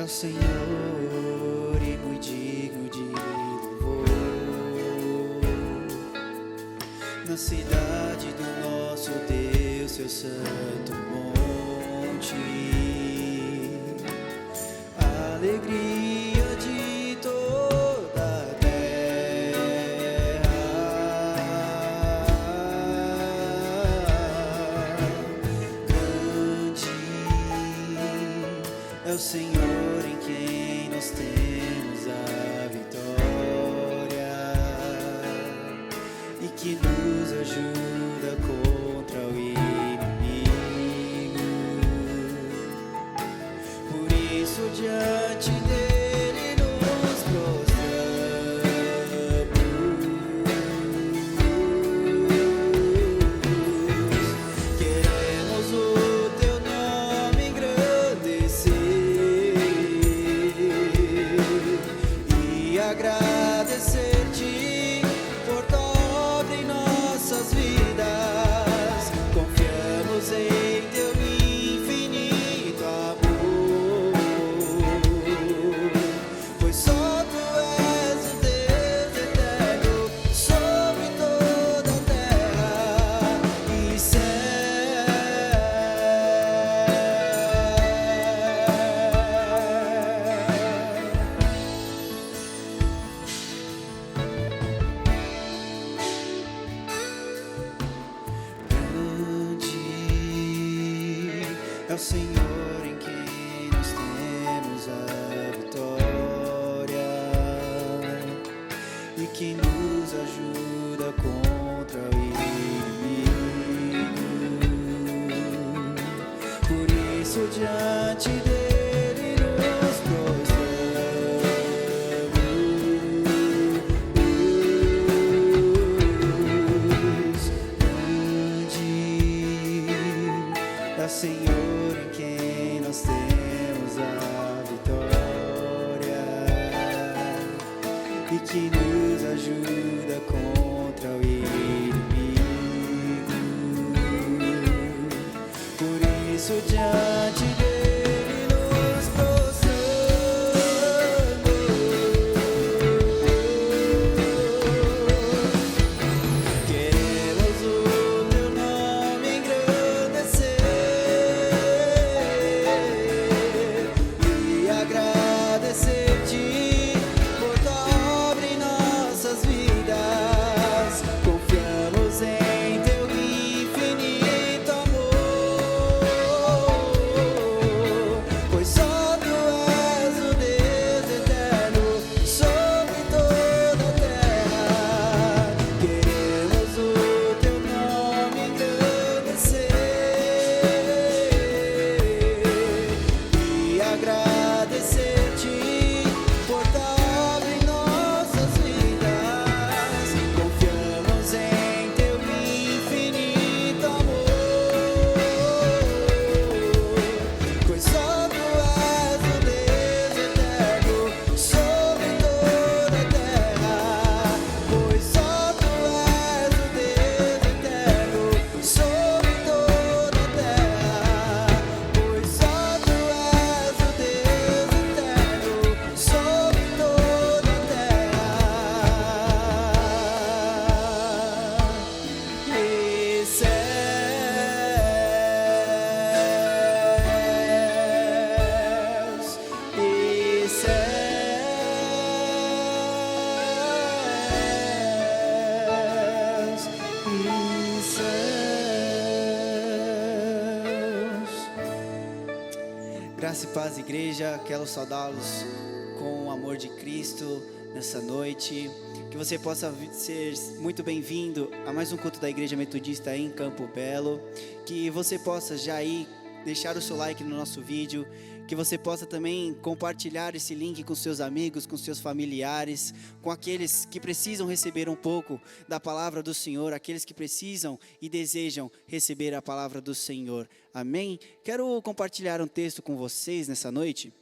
o Senhor e muito digno de louvor. Na cidade do nosso Deus, seu santo monte, a alegria de toda a terra. Grande é o Senhor em quem nós temos a vitória e que nos ajuda contra o inimigo. Por isso diante dele nos prostramos, queremos o teu nome engrandecer e agradecer-te por tua obra em nossas vidas. Confiamos em teu infinito amor, pois só tu és o Deus eterno sobre toda a terra e céu. Grande é o Senhor em quem nós temos a vitória e que nos ajuda contra o inimigo. Por isso diante dele nos prostramos. Grande é o Senhor em quem nós temos a vitória e que nos ajuda contra o inimigo. Por isso diante dele nos prostramos. Queremos o teu nome engrandecer e agradecer-te por tua obra em nossas vidas. Confiamos em teu infinito amor, pois só tu és o Deus eterno sobre toda a terra. Queremos o teu nome engrandecer e agradecer-te por tua obra em nossas vidas. Confiamos em teu infinito amor, pois só tu és o Deus eterno sobre toda a terra. Pois só tu és o Deus eterno sobre toda a terra. Pois só tu és o Deus eterno sobre toda a terra e céus e céus e céus. Graça e paz, igreja. Quero saudá-los com o amor de Cristo nessa noite. Que você possa ser muito bem-vindo a mais um culto da Igreja Metodista em Campo Belo. Que você possa já ir deixar o seu like no nosso vídeo. Que você possa também compartilhar esse link com seus amigos, com seus familiares, com aqueles que precisam receber um pouco da palavra do Senhor, aqueles que precisam e desejam receber a palavra do Senhor. Amém? Quero compartilhar um texto com vocês nessa noite.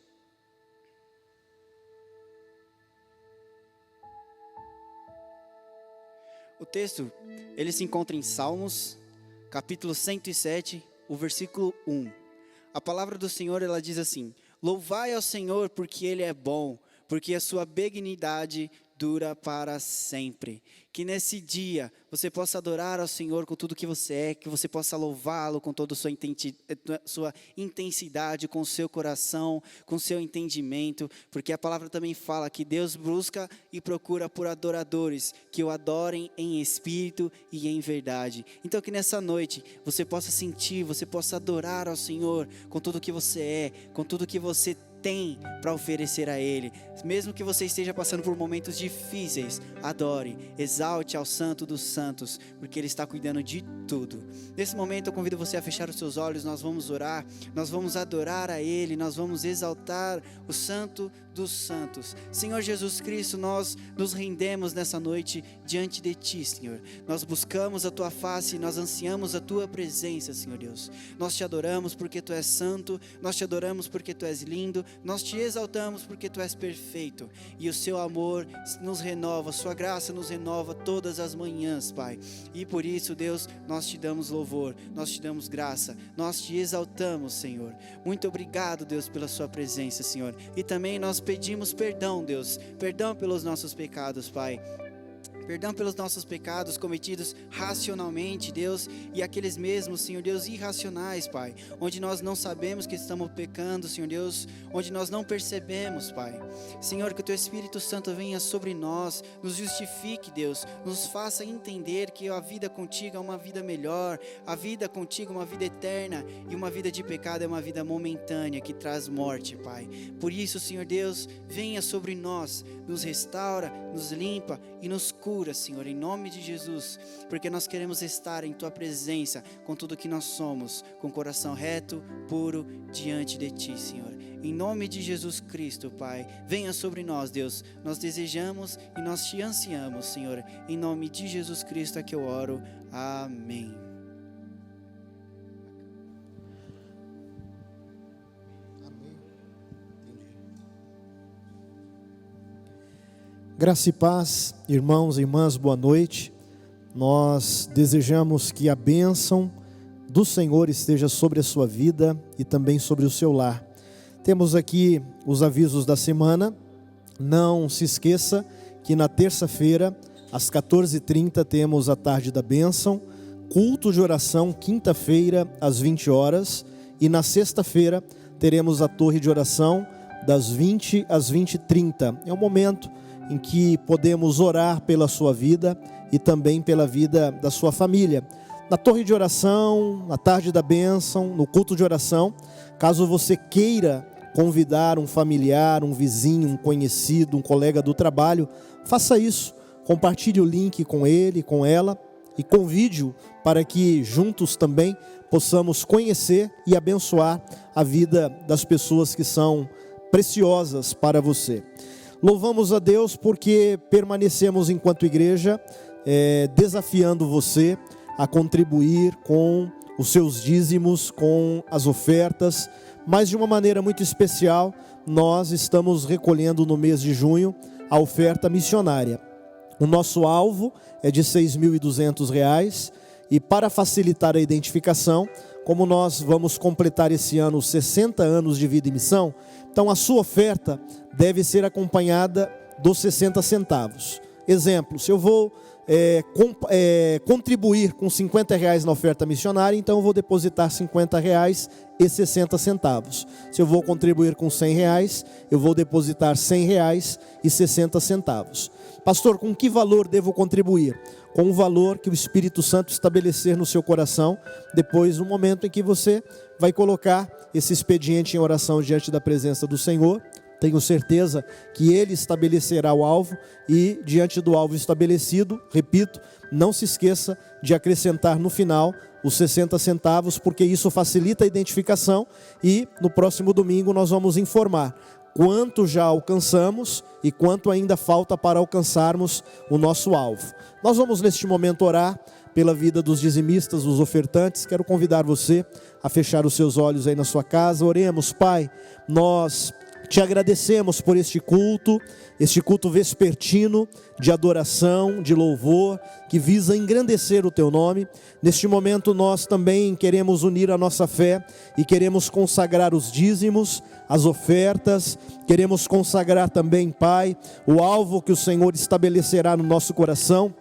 O texto, ele se encontra em Salmos, capítulo 107, o versículo 1. A palavra do Senhor, ela diz assim: Louvai ao Senhor porque Ele é bom, porque a sua benignidade dura para sempre. Que nesse dia você possa adorar ao Senhor com tudo que você é, que você possa louvá-lo com toda a sua intensidade, com o seu coração, com o seu entendimento, porque a palavra também fala que Deus busca e procura por adoradores, que o adorem em espírito e em verdade. Então que nessa noite você possa sentir, você possa adorar ao Senhor com tudo que você é, com tudo que você tem para oferecer a Ele. Mesmo que você esteja passando por momentos difíceis, adore, exalte ao Santo dos Santos, porque Ele está cuidando de tudo. Nesse momento eu convido você a fechar os seus olhos, nós vamos orar, nós vamos adorar a Ele, nós vamos exaltar o Santo dos Santos. Senhor Jesus Cristo, nós nos rendemos nessa noite diante de Ti, Senhor. Nós buscamos a Tua face, nós ansiamos a Tua presença, Senhor Deus. Nós Te adoramos porque Tu és santo, nós Te adoramos porque Tu és lindo, nós Te exaltamos porque Tu és perfeito. E o Seu amor nos renova, Sua graça nos renova todas as manhãs, Pai. E por isso, Deus, nós Te damos louvor, nós Te damos graça, nós Te exaltamos, Senhor. Muito obrigado, Deus, pela Sua presença, Senhor. E também nós pedimos perdão, Deus, perdão pelos nossos pecados, Pai. Perdão pelos nossos pecados cometidos racionalmente, Deus, e aqueles mesmos, Senhor Deus, irracionais, Pai, onde nós não sabemos que estamos pecando, Senhor Deus, onde nós não percebemos, Pai. Senhor, que o Teu Espírito Santo venha sobre nós, nos justifique, Deus, nos faça entender que a vida contigo é uma vida melhor, a vida contigo é uma vida eterna, e uma vida de pecado é uma vida momentânea, que traz morte, Pai. Por isso, Senhor Deus, venha sobre nós, nos restaura, nos limpa e nos cura, Senhor, em nome de Jesus, porque nós queremos estar em Tua presença, com tudo que nós somos, com o coração reto, puro, diante de Ti, Senhor. Em nome de Jesus Cristo, Pai, venha sobre nós, Deus, nós desejamos e nós Te ansiamos, Senhor, em nome de Jesus Cristo é que eu oro, amém. Graça e paz, irmãos e irmãs, boa noite. Nós desejamos que a bênção do Senhor esteja sobre a sua vida e também sobre o seu lar. Temos aqui os avisos da semana. Não se esqueça que na terça-feira, às 14h30, temos a tarde da bênção, culto de oração, quinta-feira, às 20 horas, e na sexta-feira teremos a torre de oração, das 20 às 20h30. É um momento em que podemos orar pela sua vida e também pela vida da sua família. Na torre de oração, na tarde da bênção, no culto de oração, caso você queira convidar um familiar, um vizinho, um conhecido, um colega do trabalho, faça isso, compartilhe o link com ele, com ela, e convide-o para que juntos também possamos conhecer e abençoar a vida das pessoas que são preciosas para você. Louvamos a Deus porque permanecemos enquanto igreja, desafiando você a contribuir com os seus dízimos, com as ofertas, mas de uma maneira muito especial, nós estamos recolhendo no mês de junho a oferta missionária. O nosso alvo é de R$ 6.200 e para facilitar a identificação, como nós vamos completar esse ano 60 anos de vida e missão, então a sua oferta deve ser acompanhada dos 60 centavos. Exemplo, se eu vou contribuir com R$50 na oferta missionária, então eu vou depositar R$50,60. Se eu vou contribuir com R$100, eu vou depositar R$100,60. Pastor, com que valor devo contribuir? Com o valor que o Espírito Santo estabelecer no seu coração, depois do momento em que você vai colocar esse expediente em oração diante da presença do Senhor. Tenho certeza que Ele estabelecerá o alvo e diante do alvo estabelecido, repito, não se esqueça de acrescentar no final os 60 centavos, porque isso facilita a identificação e no próximo domingo nós vamos informar quanto já alcançamos e quanto ainda falta para alcançarmos o nosso alvo. Nós vamos neste momento orar pela vida dos dizimistas, dos ofertantes. Quero convidar você a fechar os seus olhos aí na sua casa. Oremos. Pai, nós Te agradecemos por este culto vespertino de adoração, de louvor, que visa engrandecer o Teu nome. Neste momento nós também queremos unir a nossa fé e queremos consagrar os dízimos, as ofertas, queremos consagrar também, Pai, o alvo que o Senhor estabelecerá no nosso coração,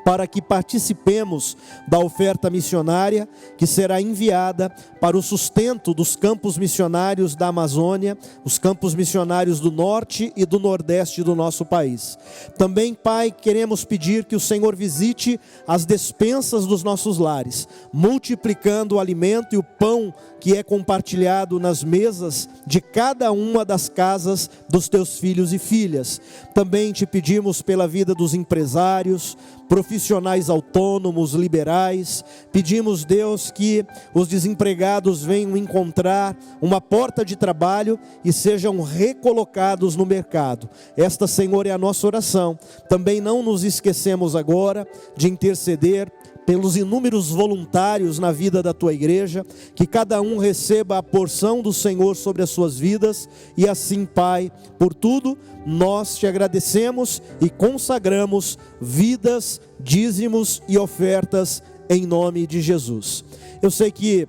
para que participemos da oferta missionária que será enviada para o sustento dos campos missionários da Amazônia, os campos missionários do norte e do nordeste do nosso país. Também, Pai, queremos pedir que o Senhor visite as despensas dos nossos lares, multiplicando o alimento e o pão que é compartilhado nas mesas de cada uma das casas dos Teus filhos e filhas. Também te pedimos pela vida dos empresários, profissionais autônomos, liberais. Pedimos, Deus, que os desempregados venham encontrar uma porta de trabalho e sejam recolocados no mercado. Esta, Senhor, é a nossa oração. Também não nos esquecemos agora de interceder pelos inúmeros voluntários na vida da Tua igreja, que cada um receba a porção do Senhor sobre as suas vidas, e assim, Pai, por tudo, nós Te agradecemos e consagramos vidas, dízimos e ofertas em nome de Jesus. Eu sei que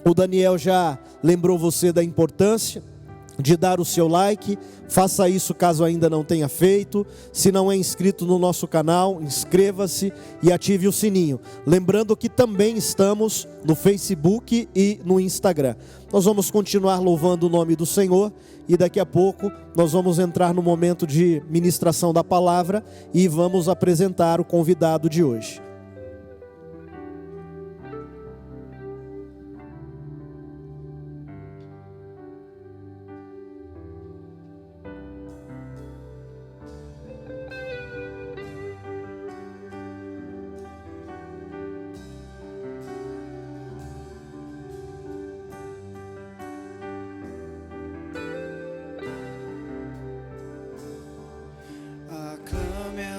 o Daniel já lembrou você da importância de dar o seu like. Faça isso caso ainda não tenha feito. Se não é inscrito no nosso canal, inscreva-se e ative o sininho. Lembrando que também estamos no Facebook e no Instagram. Nós vamos continuar louvando o nome do Senhor e daqui a pouco nós vamos entrar no momento de ministração da palavra e vamos apresentar o convidado de hoje.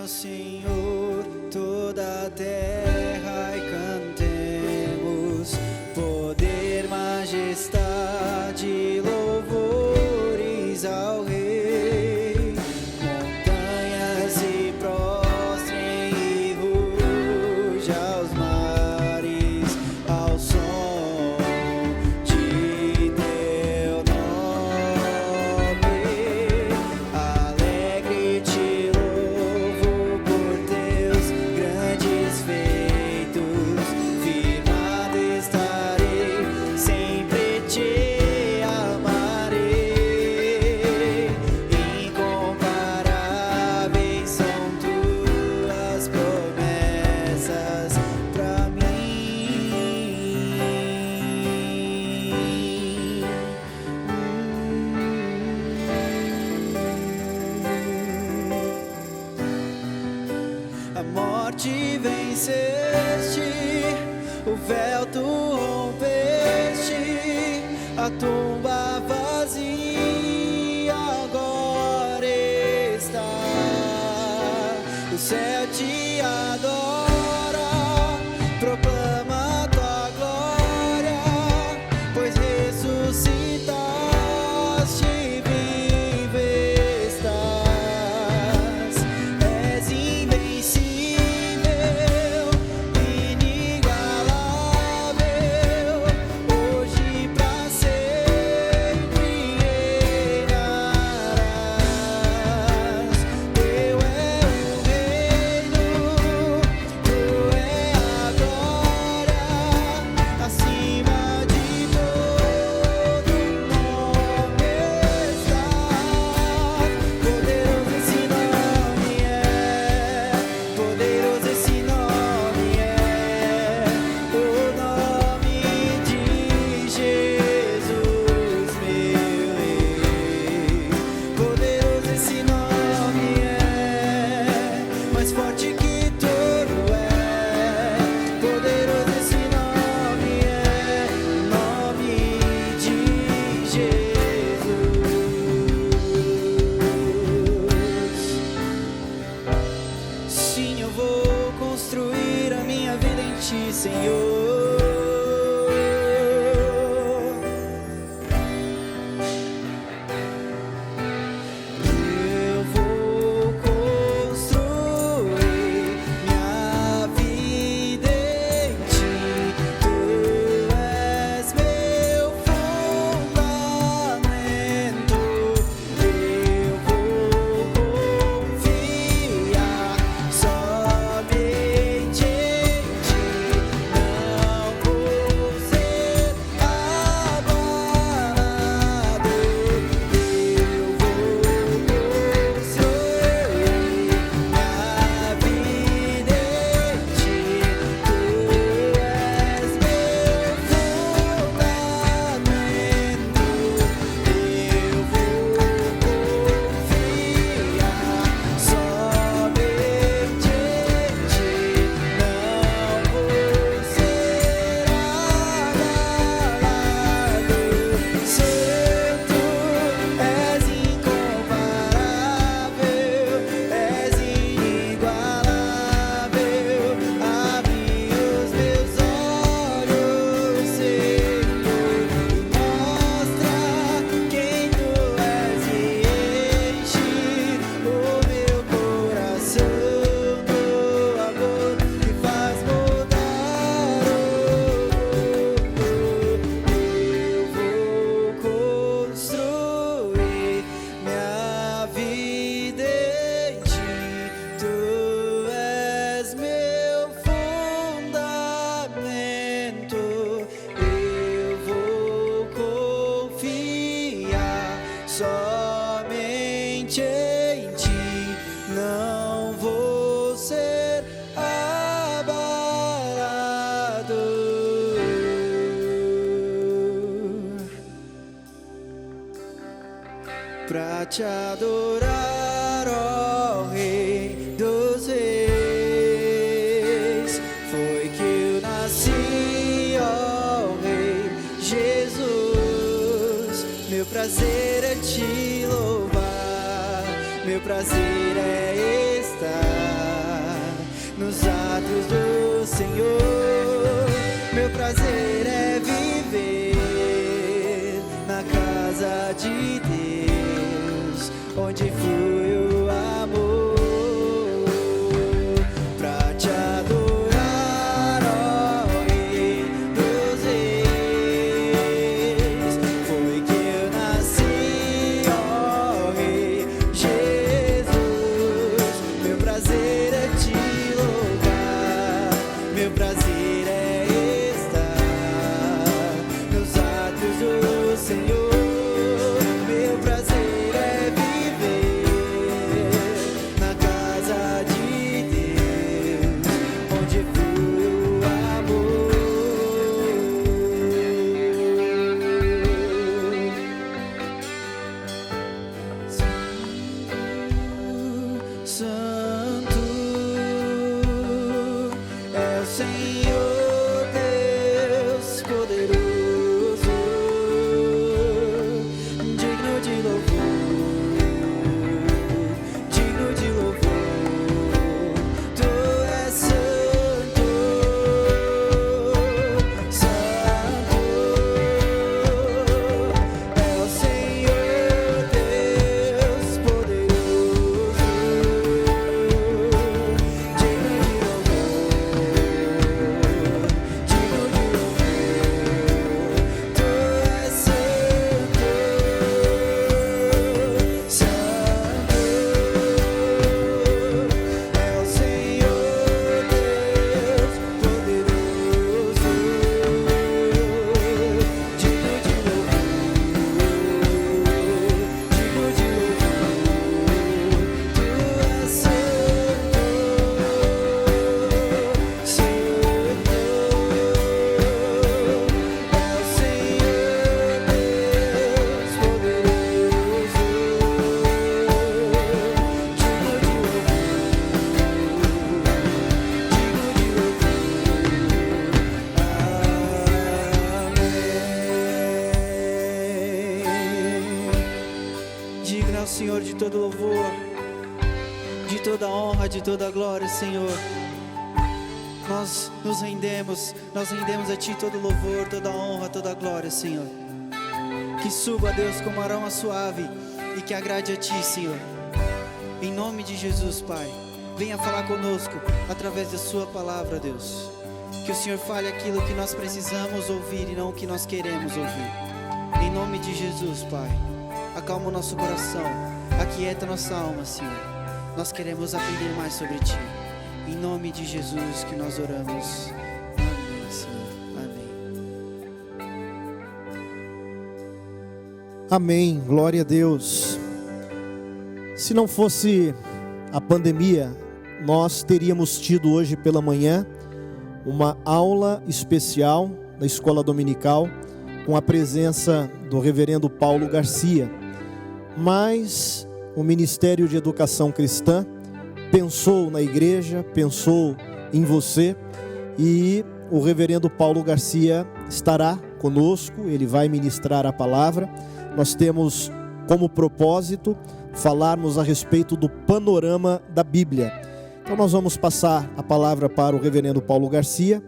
Senhor, toda a terra, e cantemos poder, majestade, louvores ao Rei. Montanhas se prostrem e ruja aos mares ao som de Teu nome. Alegre te o véu tu rompeste, a tumba vazia agora está. O céu te adora, proclama tua glória, pois ressuscitaste, vive estás. És invencível, inigualável, hoje pra sempre reinarás. Teu é o reino, tu é a glória, acima de todo nome estás. Poderoso esse nome é, poderoso esse nome é, o nome de Jesus, meu Rei. Poderoso esse nome é, mais forte que tudo é. Poderoso esse nome é, nome de Jesus. Sim, eu vou construir a minha vida em Ti, Senhor. pra te adorar, ó Rei dos Reis. Foi que eu nasci, ó Rei Jesus. Meu prazer é te louvar, meu prazer é estar nos atos do Senhor. Meu prazer é viver na casa de Deus, onde flui o amor. Pra te adorar, ó Rei dos Reis. Foi que eu nasci, ó Rei Jesus. Meu prazer é te louvar, meu prazer é estar nos atos do Senhor. Meu prazer é viver na casa de Deus, onde flui o amor. Santo é o Senhor Deus poderoso, digno de louvor, digno de louvor. Tu és santo, santo é o Senhor Deus poderoso, digno de louvor, digno de louvor. Tu és santo, santo é o Senhor Deus poderoso, digno de louvor, digno de louvor. Tu és santo, santo é o Senhor Deus poderoso, digno de louvor, digno de louvor. Amém. Digno é o Senhor de todo louvor, de toda honra, de toda glória, Senhor. Nós nos rendemos, nós rendemos a Ti todo louvor, toda honra, toda glória, Senhor. Que suba, Deus, como aroma suave e que agrade a Ti, Senhor. Em nome de Jesus, Pai, venha falar conosco através da Sua palavra, Deus. Que o Senhor fale aquilo que nós precisamos ouvir e não o que nós queremos ouvir. Em nome de Jesus, Pai, acalma o nosso coração, aquieta nossa alma, Senhor. Nós queremos aprender mais sobre Ti. Em nome de Jesus que nós oramos. Amém, Senhor. Amém. Amém, glória a Deus. Se não fosse a pandemia, nós teríamos tido hoje pela manhã uma aula especial da escola dominical com a presença do reverendo Paulo Garcia. Mas o Ministério de Educação Cristã pensou na igreja, pensou em você, e o reverendo Paulo Garcia estará conosco, ele vai ministrar a palavra. Nós temos como propósito falarmos a respeito do panorama da Bíblia. Então nós vamos passar a palavra para o reverendo Paulo Garcia.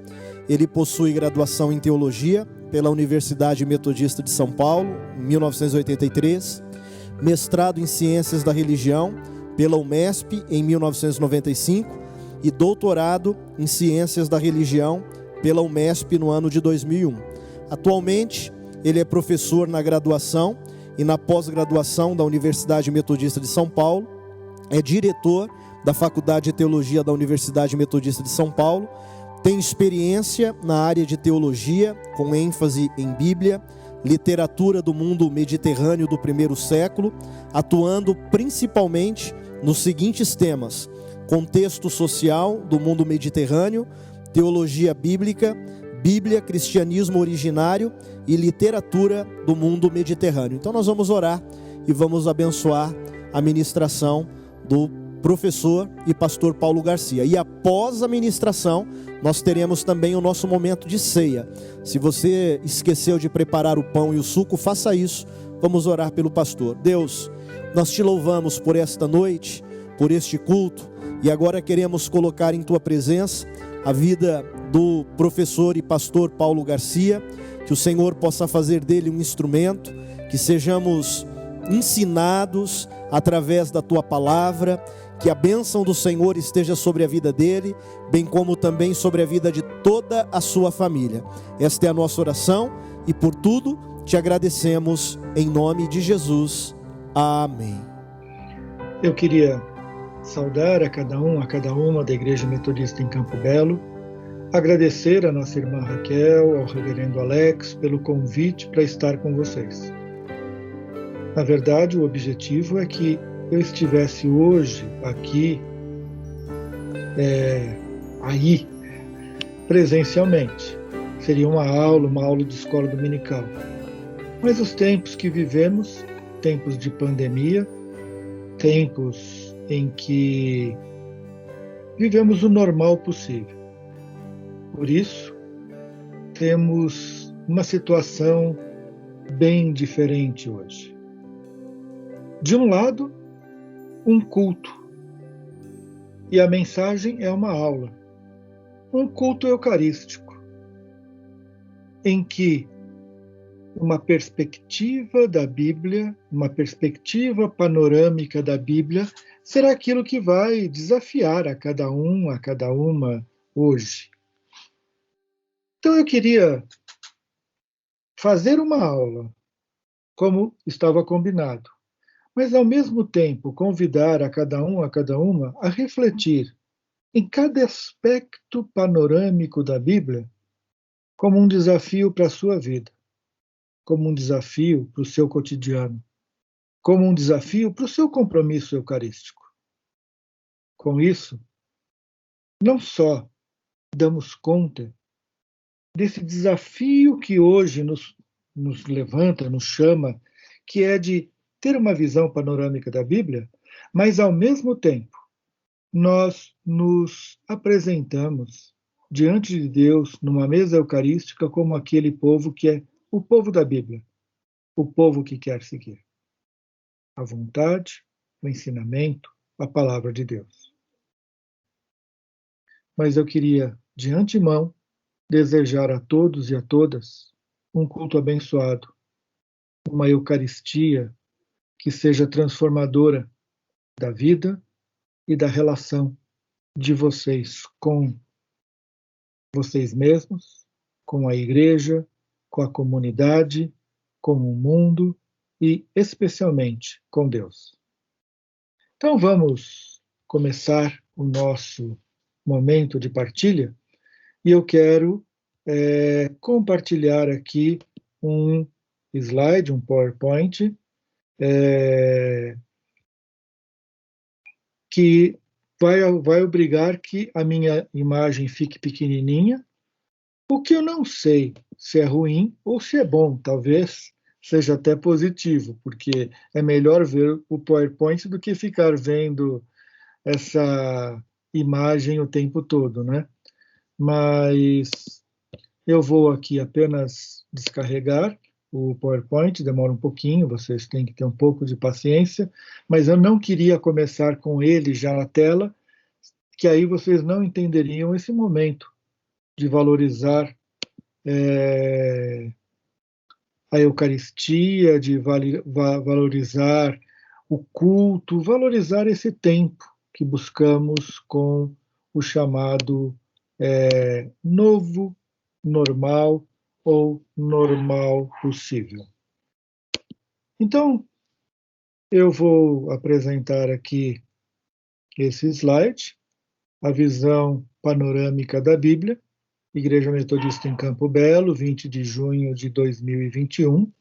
Ele possui graduação em teologia pela Universidade Metodista de São Paulo, em 1983, mestrado em ciências da religião pela UMESP em 1995 e doutorado em ciências da religião pela UMESP no ano de 2001. Atualmente, ele é professor na graduação e na pós-graduação da Universidade Metodista de São Paulo, é diretor da Faculdade de Teologia da Universidade Metodista de São Paulo, tem experiência na área de teologia, com ênfase em Bíblia, literatura do mundo mediterrâneo do primeiro século, atuando principalmente nos seguintes temas: contexto social do mundo mediterrâneo, teologia bíblica, Bíblia, cristianismo originário e literatura do mundo mediterrâneo. Então nós vamos orar e vamos abençoar a ministração do professor e pastor Paulo Garcia. E após a ministração, nós teremos também o nosso momento de ceia. Se você esqueceu de preparar o pão e o suco, faça isso. Vamos orar pelo pastor. Deus, nós te louvamos por esta noite, por este culto, e agora queremos colocar em tua presença a vida do professor e pastor Paulo Garcia, que o Senhor possa fazer dele um instrumento, que sejamos ensinados através da tua palavra, que a bênção do Senhor esteja sobre a vida dele, bem como também sobre a vida de toda a sua família. Esta é a nossa oração e por tudo te agradecemos em nome de Jesus. Amém. Eu queria saudar a cada um, a cada uma da Igreja Metodista em Campo Belo, agradecer a nossa irmã Raquel, ao reverendo Alex, pelo convite para estar com vocês. Na verdade, o objetivo é que eu estivesse hoje aqui, aí, presencialmente. Seria uma aula de escola dominical. Mas os tempos que vivemos, tempos de pandemia, tempos em que vivemos o normal possível. Por isso, temos uma situação bem diferente hoje. De um lado, um culto, e a mensagem é uma aula, um culto eucarístico, em que uma perspectiva da Bíblia, uma perspectiva panorâmica da Bíblia, será aquilo que vai desafiar a cada um, a cada uma hoje. Então eu queria fazer uma aula, como estava combinado, mas ao mesmo tempo convidar a cada um, a cada uma, a refletir em cada aspecto panorâmico da Bíblia como um desafio para a sua vida, como um desafio para o seu cotidiano, como um desafio para o seu compromisso eucarístico. Com isso, não só damos conta desse desafio que hoje nos levanta, nos chama, que é de ter uma visão panorâmica da Bíblia, mas, ao mesmo tempo, nós nos apresentamos diante de Deus, numa mesa eucarística, como aquele povo que é o povo da Bíblia, o povo que quer seguir a vontade, o ensinamento, a palavra de Deus. Mas eu queria, de antemão, desejar a todos e a todas um culto abençoado, uma Eucaristia que seja transformadora da vida e da relação de vocês com vocês mesmos, com a igreja, com a comunidade, com o mundo e, especialmente, com Deus. Então vamos começar o nosso momento de partilha e eu quero compartilhar aqui um slide, um PowerPoint, que vai obrigar que a minha imagem fique pequenininha, o que eu não sei se é ruim ou se é bom, talvez seja até positivo, porque é melhor ver o PowerPoint do que ficar vendo essa imagem o tempo todo, né? Mas eu vou aqui apenas descarregar o PowerPoint, demora um pouquinho, vocês têm que ter um pouco de paciência, mas eu não queria começar com ele já na tela, que aí vocês não entenderiam esse momento de valorizar a Eucaristia, de valorizar o culto, valorizar esse tempo que buscamos com o chamado novo normal ou normal possível. Então, eu vou apresentar aqui esse slide, a visão panorâmica da Bíblia, Igreja Metodista em Campo Belo, 20 de junho de 2021.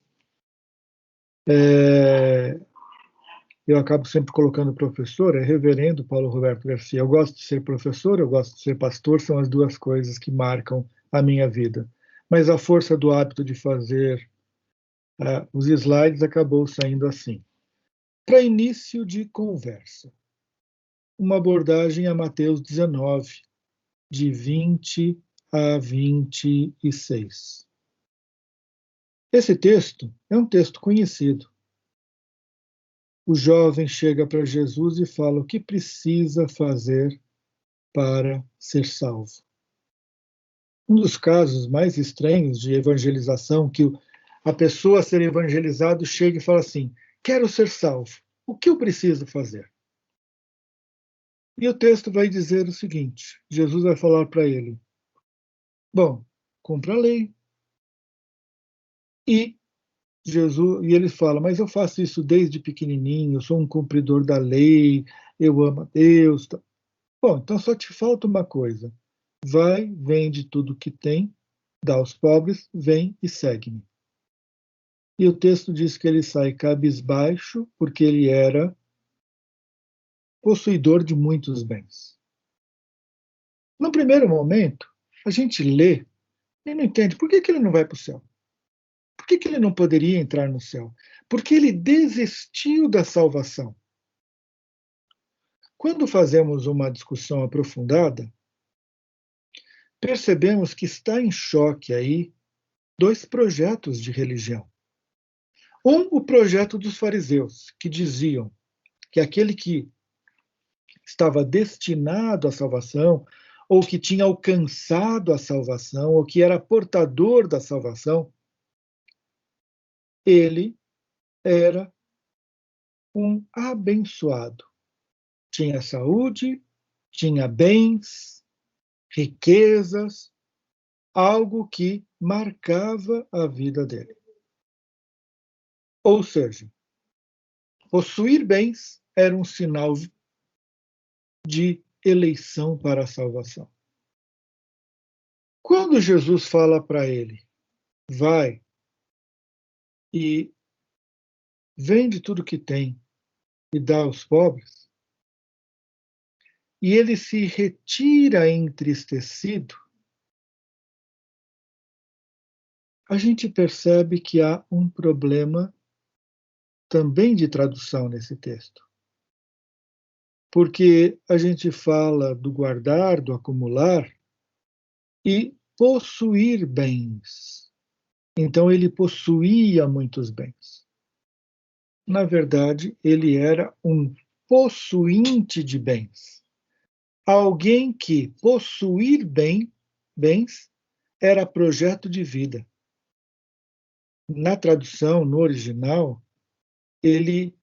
Eu acabo sempre colocando professor, é reverendo Paulo Roberto Garcia. Eu gosto de ser professor, eu gosto de ser pastor, são as duas coisas que marcam a minha vida. Mas a força do hábito de fazer os slides acabou saindo assim. para início de conversa, uma abordagem a Mateus 19, de 20 a 26. Esse texto é um texto conhecido. O jovem chega para Jesus e fala o que precisa fazer para ser salvo. Um dos casos mais estranhos de evangelização, que a pessoa a ser evangelizado chega e fala assim: quero ser salvo, o que eu preciso fazer? E o texto vai dizer o seguinte: Jesus vai falar para ele: bom, cumpra a lei. E ele fala: mas eu faço isso desde pequenininho, eu sou um cumpridor da lei, eu amo a Deus. Bom, então só te falta uma coisa: vai, vende tudo que tem, dá aos pobres, vem e segue-me. E o texto diz que ele sai cabisbaixo, porque ele era possuidor de muitos bens. No primeiro momento, a gente lê e não entende por que ele não vai para o céu. Por que ele não poderia entrar no céu? Porque ele desistiu da salvação. Quando fazemos uma discussão aprofundada, percebemos que está em choque aí dois projetos de religião. O projeto dos fariseus, que diziam que aquele que estava destinado à salvação, ou que tinha alcançado a salvação, ou que era portador da salvação, ele era um abençoado. Tinha saúde, tinha bens, riquezas, algo que marcava a vida dele. Ou seja, possuir bens era um sinal de eleição para a salvação. Quando Jesus fala para ele: vai e vende tudo que tem e dá aos pobres, e ele se retira entristecido, a gente percebe que há um problema também de tradução nesse texto. Porque a gente fala do guardar, do acumular e possuir bens. Então ele possuía muitos bens. Na verdade, ele era um possuinte de bens. Alguém que possuir bens era projeto de vida. Na tradução, no original, ele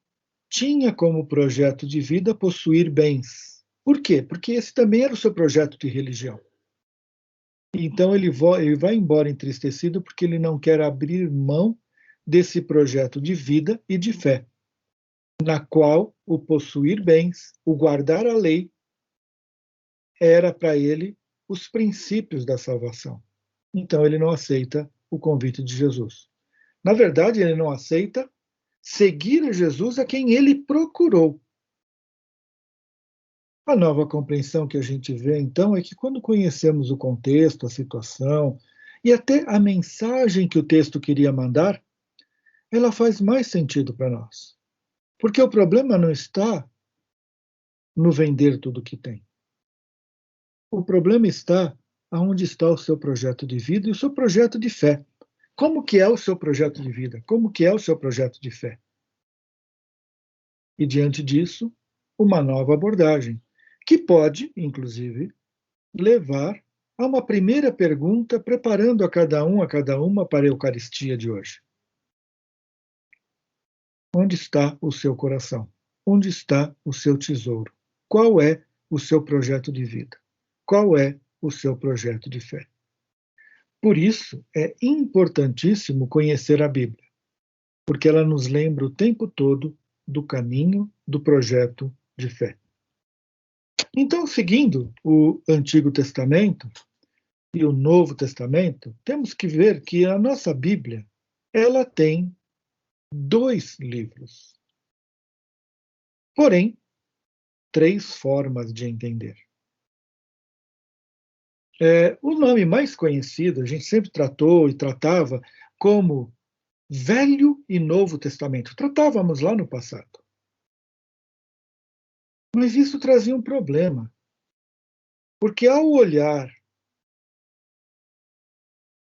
tinha como projeto de vida possuir bens. Por quê? Porque esse também era o seu projeto de religião. Então ele vai embora entristecido porque ele não quer abrir mão desse projeto de vida e de fé, na qual o possuir bens, o guardar a lei, era para ele os princípios da salvação. Então ele não aceita o convite de Jesus. Na verdade, ele não aceita seguir a Jesus, a quem ele procurou. A nova compreensão que a gente vê, então, é que quando conhecemos o contexto, a situação e até a mensagem que o texto queria mandar, ela faz mais sentido para nós. Porque o problema não está no vender tudo que tem. O problema está aonde está o seu projeto de vida e o seu projeto de fé. Como que é o seu projeto de vida? Como que é o seu projeto de fé? E diante disso, uma nova abordagem, que pode, inclusive, levar a uma primeira pergunta, preparando a cada uma para a Eucaristia de hoje. Onde está o seu coração? Onde está o seu tesouro? Qual é o seu projeto de vida? Qual é o seu projeto de fé? Por isso, é importantíssimo conhecer a Bíblia, porque ela nos lembra o tempo todo do caminho do projeto de fé. Então, seguindo o Antigo Testamento e o Novo Testamento, temos que ver que a nossa Bíblia, ela tem 2 livros. Porém, 3 formas de entender. O nome mais conhecido, a gente sempre tratou e tratava como Velho e Novo Testamento. Tratávamos lá no passado. Mas isso trazia um problema, porque ao olhar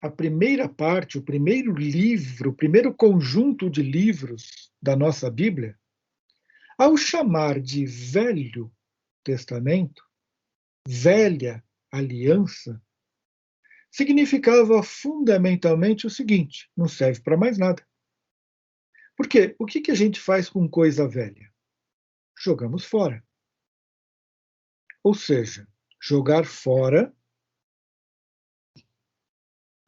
a primeira parte, o primeiro livro, o primeiro conjunto de livros da nossa Bíblia, ao chamar de Velho Testamento, Velha Aliança, significava fundamentalmente o seguinte: não serve para mais nada. Porque o que a gente faz com coisa velha? Jogamos fora. Ou seja, jogar fora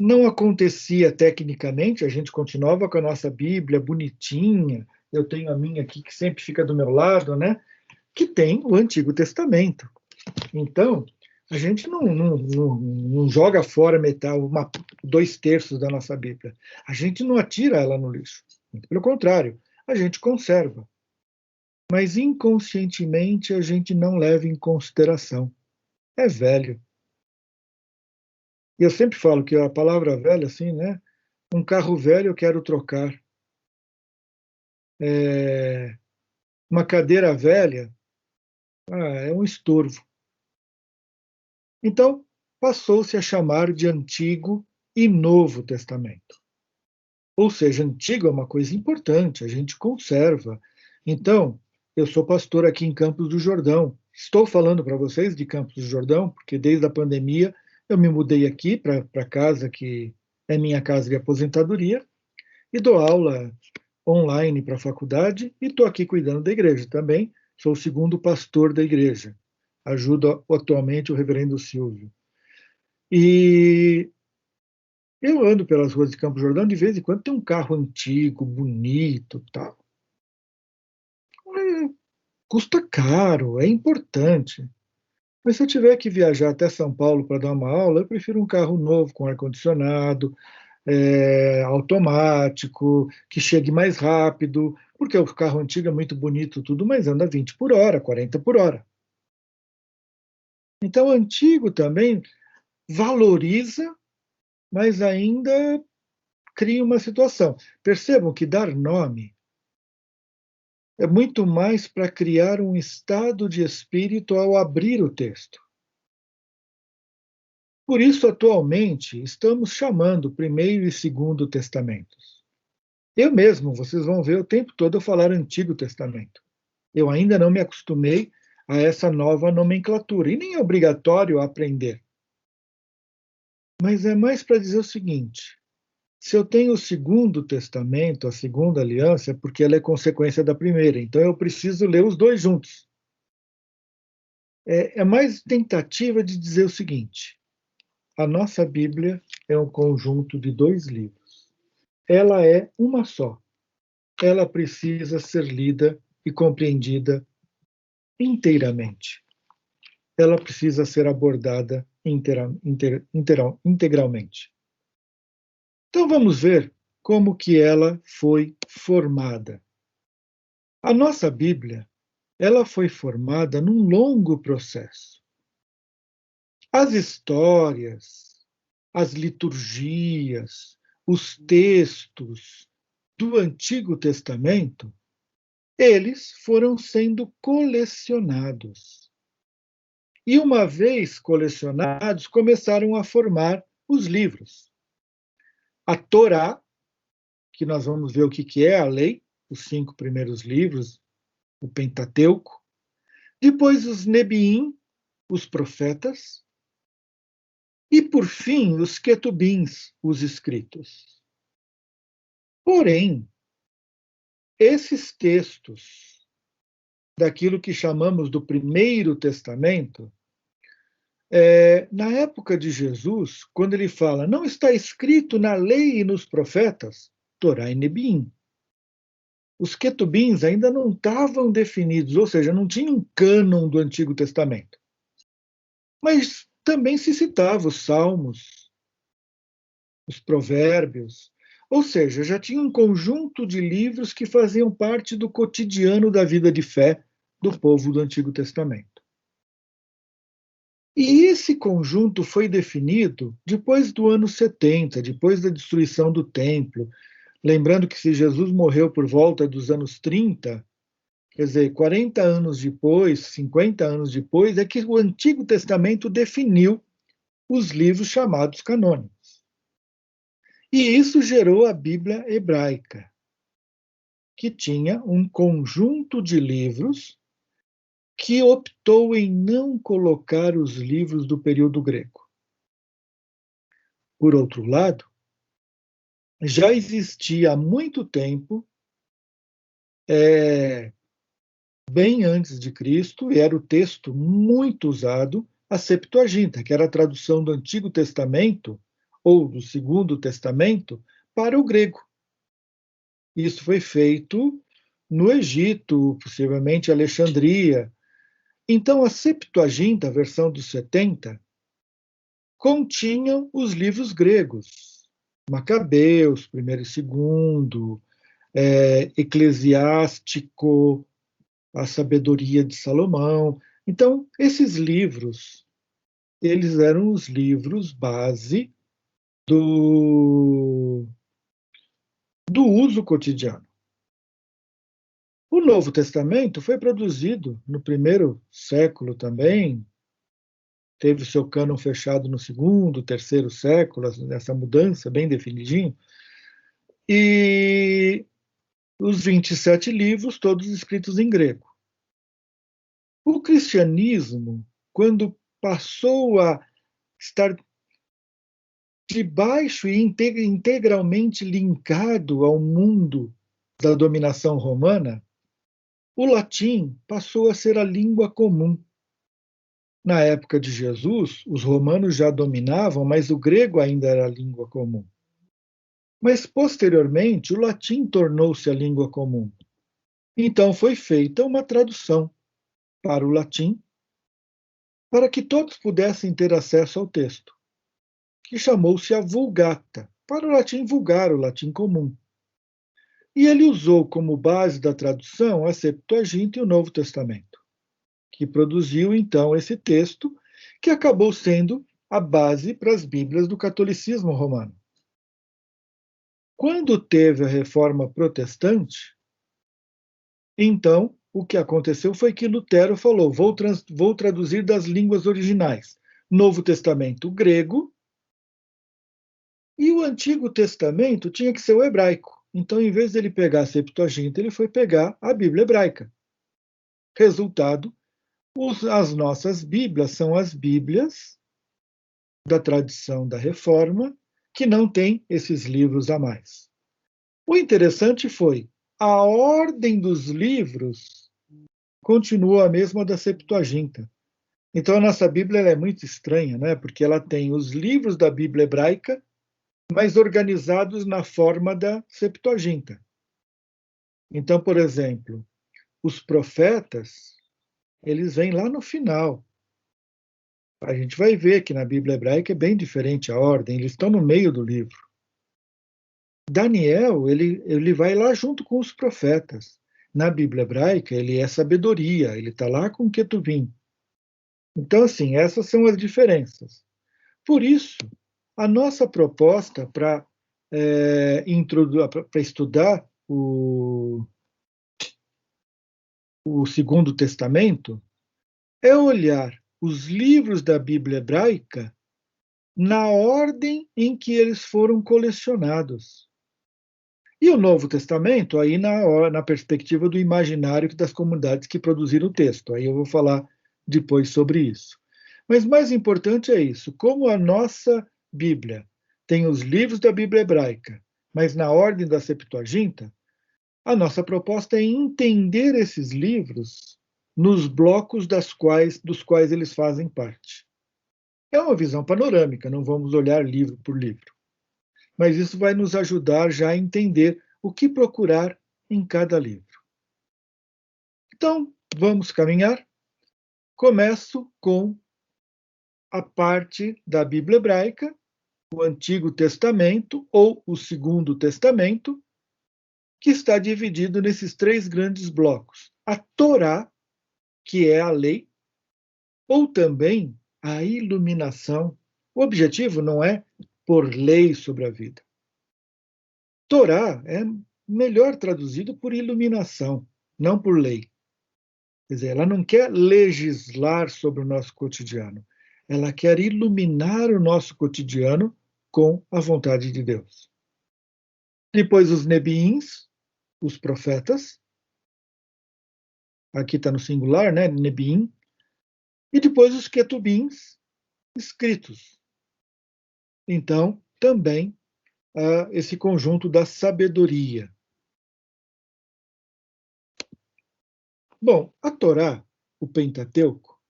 não acontecia tecnicamente, a gente continuava com a nossa Bíblia bonitinha, eu tenho a minha aqui que sempre fica do meu lado, né? Que tem o Antigo Testamento. Então, a gente não joga fora metade, 2/3 da nossa Bíblia. A gente não atira ela no lixo. Pelo contrário, a gente conserva. Mas inconscientemente a gente não leva em consideração. É velho. E eu sempre falo que a palavra velho, assim, né? Um carro velho eu quero trocar. Uma cadeira velha, é um estorvo. Então, passou-se a chamar de Antigo e Novo Testamento. Ou seja, antigo é uma coisa importante, a gente conserva. Então, eu sou pastor aqui em Campos do Jordão. Estou falando para vocês de Campos do Jordão, porque desde a pandemia eu me mudei aqui para casa que é minha casa de aposentadoria e dou aula online para a faculdade e estou aqui cuidando da igreja também. Sou o segundo pastor da igreja. Ajudo atualmente o reverendo Silvio. E eu ando pelas ruas de Campo Jordão, de vez em quando tem um carro antigo, bonito, tal. Custa caro, é importante. Mas se eu tiver que viajar até São Paulo para dar uma aula, eu prefiro um carro novo, com ar-condicionado, automático, que chegue mais rápido, porque o carro antigo é muito bonito tudo, mas anda 20 por hora, 40 por hora. Então, o antigo também valoriza, mas ainda cria uma situação. Percebam que dar nome é muito mais para criar um estado de espírito ao abrir o texto. Por isso, atualmente, estamos chamando Primeiro e Segundo Testamentos. Eu mesmo, vocês vão ver o tempo todo eu falar Antigo Testamento. Eu ainda não me acostumei a essa nova nomenclatura, e nem é obrigatório aprender. Mas é mais para dizer o seguinte: se eu tenho o Segundo Testamento, a Segunda Aliança, é porque ela é consequência da primeira, então eu preciso ler os dois juntos. É mais tentativa de dizer o seguinte: a nossa Bíblia é um conjunto de 2 livros. Ela é uma só. Ela precisa ser lida e compreendida inteiramente. Ela precisa ser abordada integralmente. Então vamos ver como que ela foi formada. A nossa Bíblia, ela foi formada num longo processo. As histórias, as liturgias, os textos do Antigo Testamento, eles foram sendo colecionados. E uma vez colecionados, começaram a formar os livros. A Torá, que nós vamos ver o que é a lei, os 5 primeiros livros, o Pentateuco. Depois os Nebiim, os profetas. E, por fim, os Ketubins, os escritos. Porém, esses textos daquilo que chamamos do Primeiro Testamento, na época de Jesus, quando ele fala, não está escrito na lei e nos profetas, Torá e Nebiim. Os Ketubins ainda não estavam definidos, ou seja, não tinha um cânon do Antigo Testamento. Mas também se citava os Salmos, os Provérbios, ou seja, já tinha um conjunto de livros que faziam parte do cotidiano da vida de fé do povo do Antigo Testamento. E esse conjunto foi definido depois do ano 70, depois da destruição do templo. Lembrando que se Jesus morreu por volta dos anos 30, quer dizer, 40 anos depois, 50 anos depois, é que o Antigo Testamento definiu os livros chamados canônicos. E isso gerou a Bíblia hebraica, que tinha um conjunto de livros que optou em não colocar os livros do período grego. Por outro lado, já existia há muito tempo, bem antes de Cristo, e era o texto muito usado, a Septuaginta, que era a tradução do Antigo Testamento ou do Segundo Testamento para o grego. Isso foi feito no Egito, possivelmente Alexandria. Então, a Septuaginta, a versão dos 70, continham os livros gregos, Macabeus, primeiro e segundo, Eclesiástico, a Sabedoria de Salomão. Então, esses livros, eles eram os livros base do uso cotidiano. O Novo Testamento foi produzido no primeiro século também, teve o seu cânon fechado no segundo, terceiro século, essa mudança bem definidinho, e os 27 livros, todos escritos em grego. O cristianismo, quando passou a estar debaixo e integralmente linkado ao mundo da dominação romana, o latim passou a ser a língua comum. Na época de Jesus, os romanos já dominavam, mas o grego ainda era a língua comum. Mas, posteriormente, o latim tornou-se a língua comum. Então, foi feita uma tradução para o latim, para que todos pudessem ter acesso ao texto, que chamou-se a Vulgata, para o latim vulgar, o latim comum. E ele usou como base da tradução a Septuaginta e o Novo Testamento, que produziu, então, esse texto, que acabou sendo a base para as Bíblias do catolicismo romano. Quando teve a Reforma Protestante, então, o que aconteceu foi que Lutero falou: vou traduzir das línguas originais. Novo Testamento grego, e o Antigo Testamento tinha que ser o hebraico. Então, em vez de ele pegar a Septuaginta, ele foi pegar a Bíblia hebraica. Resultado, as nossas Bíblias são as Bíblias da tradição da Reforma, que não tem esses livros a mais. O interessante foi, a ordem dos livros continua a mesma da Septuaginta. Então, a nossa Bíblia é muito estranha, né? Porque ela tem os livros da Bíblia hebraica, mas organizados na forma da Septuaginta. Então, por exemplo, os profetas, eles vêm lá no final. A gente vai ver que na Bíblia hebraica é bem diferente a ordem, eles estão no meio do livro. Daniel, ele vai lá junto com os profetas. Na Bíblia hebraica, ele é sabedoria, ele está lá com Ketuvim. Então, assim, essas são as diferenças. Por isso, a nossa proposta para estudar o Segundo Testamento é olhar os livros da Bíblia hebraica na ordem em que eles foram colecionados. E o Novo Testamento, aí na perspectiva do imaginário das comunidades que produziram o texto. Aí eu vou falar depois sobre isso. Mas mais importante é isso, como a nossa Bíblia tem os livros da Bíblia hebraica, mas na ordem da Septuaginta, a nossa proposta é entender esses livros nos blocos dos quais eles fazem parte. É uma visão panorâmica, não vamos olhar livro por livro. Mas isso vai nos ajudar já a entender o que procurar em cada livro. Então, vamos caminhar. Começo com a parte da Bíblia hebraica, o Antigo Testamento ou o Segundo Testamento, que está dividido nesses três grandes blocos. A Torá, que é a lei, ou também a iluminação. O objetivo não é por lei sobre a vida. Torá é melhor traduzido por iluminação, não por lei. Quer dizer, ela não quer legislar sobre o nosso cotidiano. Ela quer iluminar o nosso cotidiano com a vontade de Deus. Depois os nebiins, os profetas. Aqui está no singular, né? Nebiim. E depois os ketubins, escritos. Então, também esse conjunto da sabedoria. Bom, a Torá, o Pentateuco,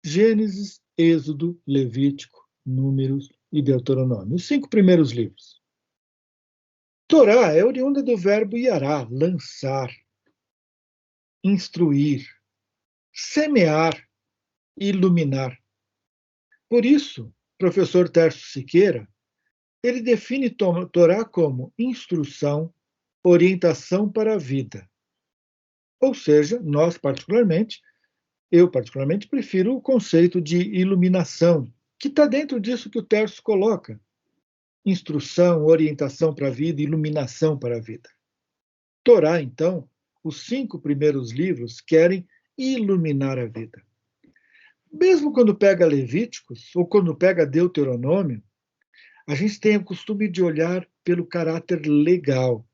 Gênesis, Êxodo, Levítico, Números e Deuteronômio, os 5 primeiros livros. Torá é oriunda do verbo yará, lançar, instruir, semear, iluminar. Por isso, professor Tércio Siqueira, ele define Torá como instrução, orientação para a vida. Ou seja, eu particularmente prefiro o conceito de iluminação, que está dentro disso que o Tércio coloca. Instrução, orientação para a vida, iluminação para a vida. Torá, então, os 5 primeiros livros querem iluminar a vida. Mesmo quando pega Levíticos, ou quando pega Deuteronômio, a gente tem o costume de olhar pelo caráter legal.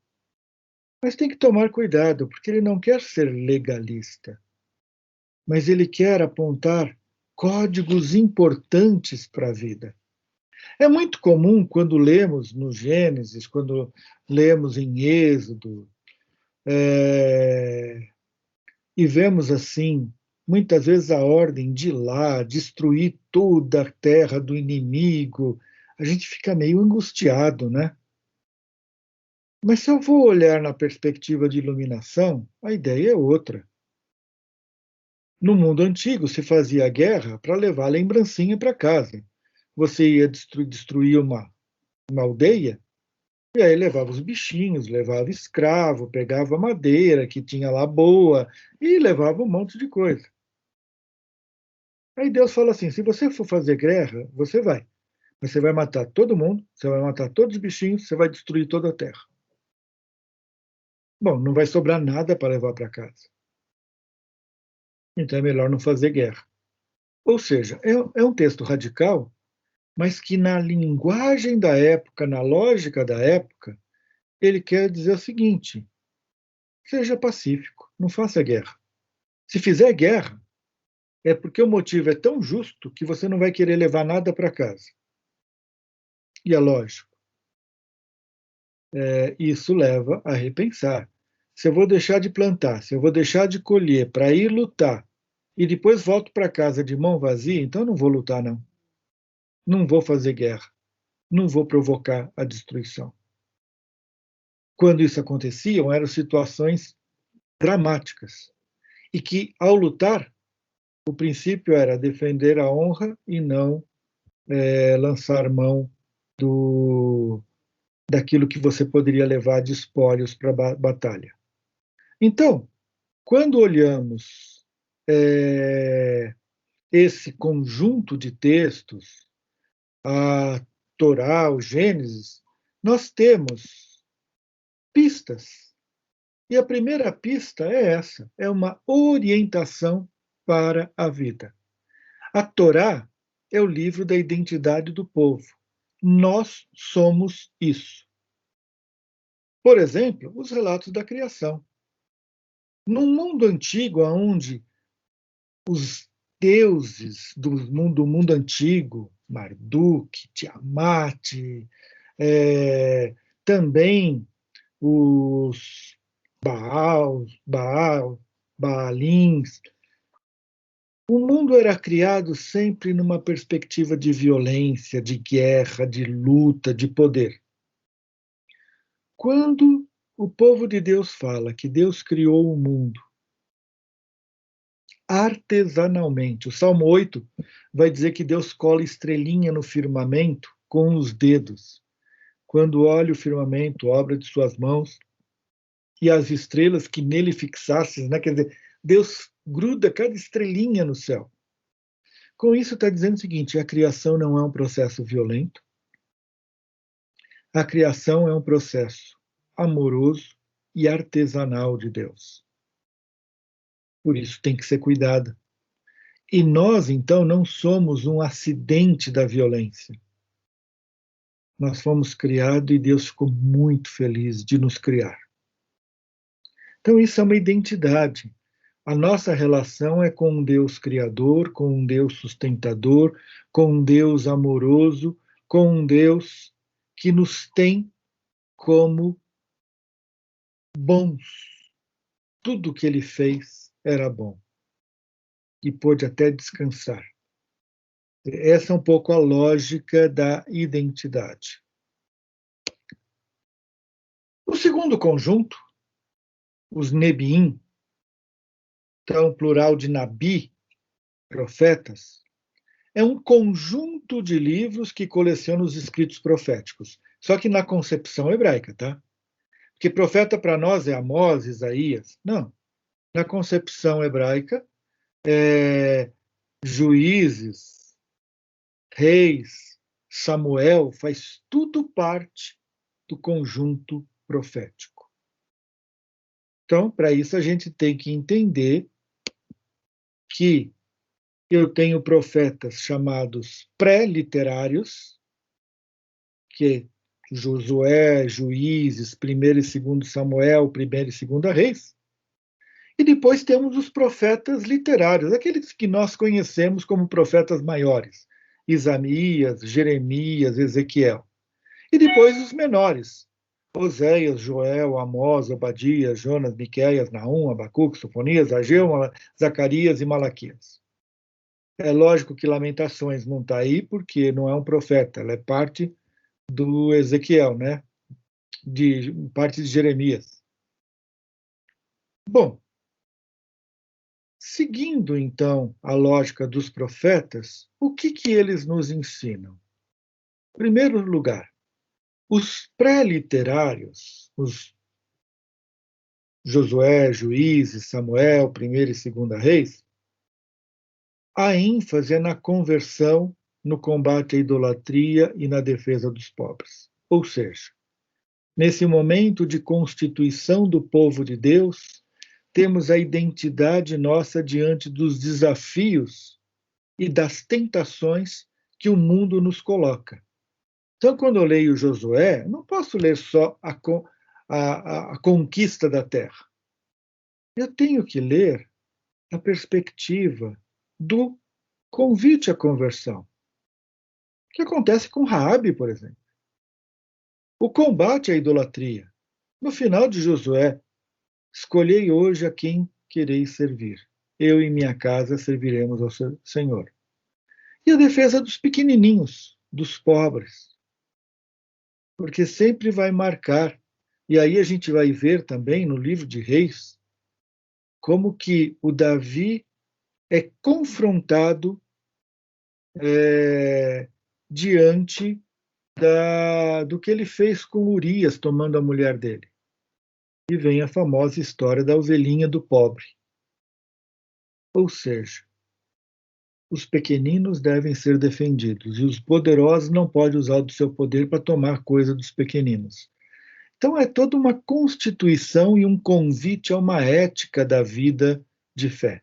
Mas tem que tomar cuidado, porque ele não quer ser legalista, mas ele quer apontar códigos importantes para a vida. É muito comum, quando lemos no Gênesis, quando lemos em Êxodo, e vemos assim, muitas vezes a ordem de ir lá, destruir toda a terra do inimigo, a gente fica meio angustiado, né? Mas se eu vou olhar na perspectiva de iluminação, a ideia é outra. No mundo antigo, se fazia guerra para levar a lembrancinha para casa. Você ia destruir uma aldeia, e aí levava os bichinhos, levava escravo, pegava madeira que tinha lá boa, e levava um monte de coisa. Aí Deus fala assim: se você for fazer guerra, você vai. Mas você vai matar todo mundo, você vai matar todos os bichinhos, você vai destruir toda a terra. Bom, não vai sobrar nada para levar para casa. Então é melhor não fazer guerra. Ou seja, é um texto radical, mas que na linguagem da época, na lógica da época, ele quer dizer o seguinte: seja pacífico, não faça guerra. Se fizer guerra, é porque o motivo é tão justo que você não vai querer levar nada para casa. E é lógico. Isso leva a repensar. Se eu vou deixar de plantar, se eu vou deixar de colher para ir lutar, e depois volto para casa de mão vazia, então eu não vou lutar, não. Não vou fazer guerra. Não vou provocar a destruição. Quando isso acontecia, eram situações dramáticas. E que, ao lutar, o princípio era defender a honra e não lançar mão daquilo que você poderia levar de espólios para a batalha. Então, quando olhamos esse conjunto de textos, a Torá, o Gênesis, nós temos pistas. E a primeira pista é essa, é uma orientação para a vida. A Torá é o livro da identidade do povo. Nós somos isso. Por exemplo, os relatos da criação. No mundo antigo, onde os deuses do mundo antigo, Marduk, Tiamat, também os Baalins. O mundo era criado sempre numa perspectiva de violência, de guerra, de luta, de poder. Quando o povo de Deus fala que Deus criou o mundo artesanalmente, o Salmo 8 vai dizer que Deus cola estrelinha no firmamento com os dedos. Quando olha o firmamento, obra de suas mãos, e as estrelas que nele fixasses, né? Quer dizer, Deus gruda cada estrelinha no céu. Com isso está dizendo o seguinte: a criação não é um processo violento, a criação é um processo amoroso e artesanal de Deus. por isso tem que ser cuidada. E nós, então, não somos um acidente da violência. Nós fomos criados e Deus ficou muito feliz de nos criar. Então, isso é uma identidade. A nossa relação é com um Deus criador, com um Deus sustentador, com um Deus amoroso, com um Deus que nos tem como bons. Tudo que ele fez era bom. E pôde até descansar. Essa é um pouco a lógica da identidade. O segundo conjunto, os Nebiim, então plural de Nabi, profetas, é um conjunto de livros que coleciona os escritos proféticos. Só que na concepção hebraica, tá? Porque profeta para nós é Amós, Isaías. Não. Na concepção hebraica, Juízes, Reis, Samuel, faz tudo parte do conjunto profético. Então, para isso, a gente tem que entender que eu tenho profetas chamados pré-literários, que é Josué, Juízes, 1º e 2º Samuel, 1º e 2º Reis. E depois temos os profetas literários, aqueles que nós conhecemos como profetas maiores, Isaías, Jeremias, Ezequiel. E depois os menores, Oséias, Joel, Amós, Obadias, Jonas, Miqueias, Naum, Abacuque, Sofonias, Ageu, Zacarias e Malaquias. É lógico que Lamentações não está aí, porque não é um profeta, ela é parte do Ezequiel, né? Parte de Jeremias. Bom, seguindo então a lógica dos profetas, o que eles nos ensinam? Em primeiro lugar, os pré-literários, os Josué, Juízes, Samuel, 1º e 2º Reis, a ênfase é na conversão, no combate à idolatria e na defesa dos pobres. Ou seja, nesse momento de constituição do povo de Deus, temos a identidade nossa diante dos desafios e das tentações que o mundo nos coloca. Então, quando eu leio Josué, não posso ler só a conquista da terra. Eu tenho que ler a perspectiva do convite à conversão, que acontece com Raabe, por exemplo. O combate à idolatria. No final de Josué, escolhei hoje a quem quereis servir. Eu e minha casa serviremos ao Senhor. E a defesa dos pequenininhos, dos pobres. Porque sempre vai marcar. E aí a gente vai ver também no livro de Reis como que o Davi é confrontado diante do que ele fez com Urias, tomando a mulher dele. E vem a famosa história da ovelhinha do pobre. Ou seja, os pequeninos devem ser defendidos e os poderosos não podem usar do seu poder para tomar coisa dos pequeninos. Então é toda uma constituição e um convite a uma ética da vida de fé.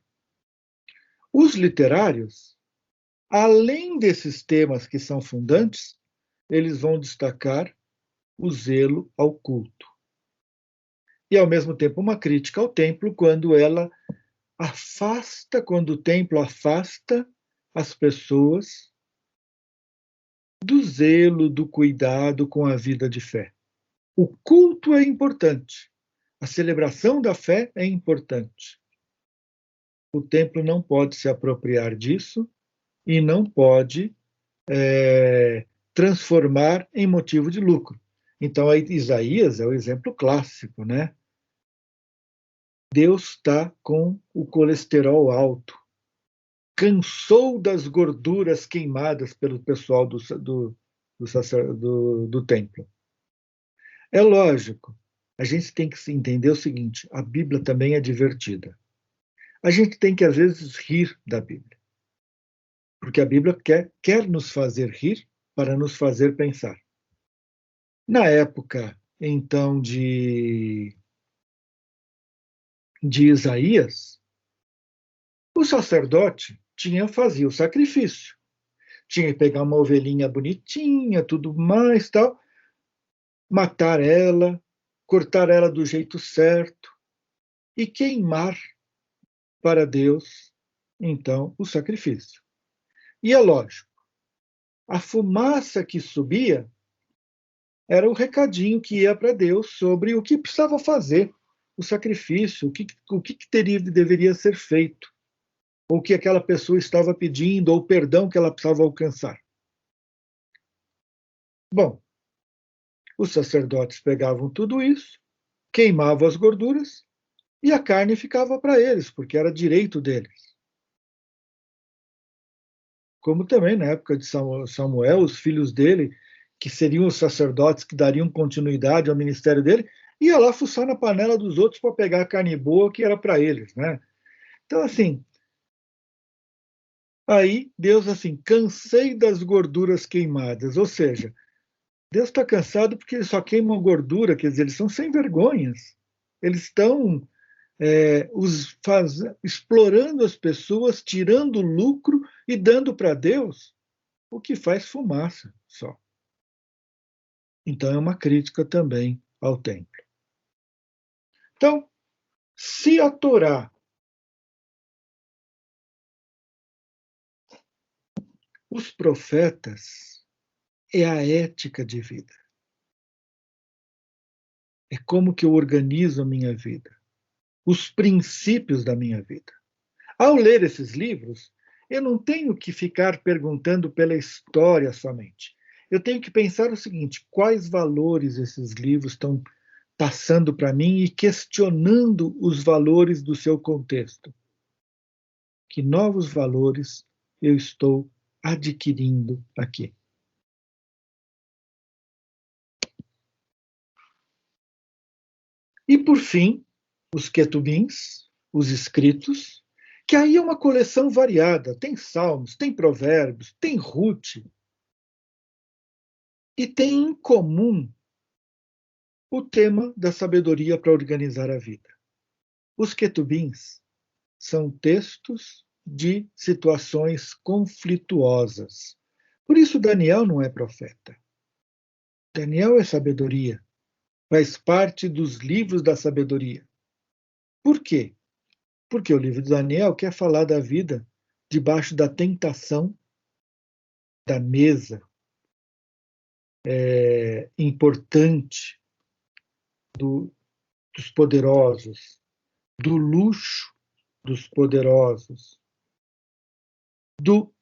Os literários, além desses temas que são fundantes, eles vão destacar o zelo ao culto. E, ao mesmo tempo, uma crítica ao templo quando o templo afasta as pessoas do zelo, do cuidado com a vida de fé. O culto é importante. A celebração da fé é importante. O templo não pode se apropriar disso e não pode transformar em motivo de lucro. Então, aí, Isaías é o exemplo clássico, né? Deus está com o colesterol alto. Cansou das gorduras queimadas pelo pessoal do templo. É lógico, a gente tem que entender o seguinte, a Bíblia também é divertida. A gente tem que, às vezes, rir da Bíblia. Porque a Bíblia quer nos fazer rir para nos fazer pensar. Na época, então, de Isaías, O sacerdote fazia o sacrifício. Tinha que pegar uma ovelhinha bonitinha, tudo mais, tal, matar ela, cortar ela do jeito certo e queimar para Deus, então, o sacrifício. E é lógico, a fumaça que subia era o recadinho que ia para Deus sobre o que precisava fazer, o sacrifício, o que deveria ser feito, ou o que aquela pessoa estava pedindo, ou o perdão que ela precisava alcançar. Bom, os sacerdotes pegavam tudo isso, queimavam as gorduras, e a carne ficava para eles, porque era direito deles. Como também na época de Samuel, os filhos dele, que seriam os sacerdotes que dariam continuidade ao ministério dele, ia lá fuçar na panela dos outros para pegar a carne boa que era para eles, né? Então, assim, aí Deus, assim, cansei das gorduras queimadas, ou seja, Deus está cansado porque eles só queimam gordura, quer dizer, eles são sem vergonhas. Eles estão explorando as pessoas, tirando lucro e dando para Deus o que faz fumaça só. Então é uma crítica também ao templo. Então, se a Torá, os profetas, é a ética de vida, é como que eu organizo a minha vida, os princípios da minha vida. Ao ler esses livros, eu não tenho que ficar perguntando pela história somente. Eu tenho que pensar o seguinte: quais valores esses livros estão passando para mim e questionando os valores do seu contexto? Que novos valores eu estou adquirindo aqui? E, por fim, os Ketubins, os escritos, que aí é uma coleção variada. Tem Salmos, tem Provérbios, tem Ruth. E tem em comum o tema da sabedoria para organizar a vida. Os Ketubins são textos de situações conflituosas. Por isso Daniel não é profeta. Daniel é sabedoria, faz parte dos livros da sabedoria. Por quê? Porque o livro de Daniel quer falar da vida debaixo da tentação, da mesa importante dos poderosos, do luxo dos poderosos, do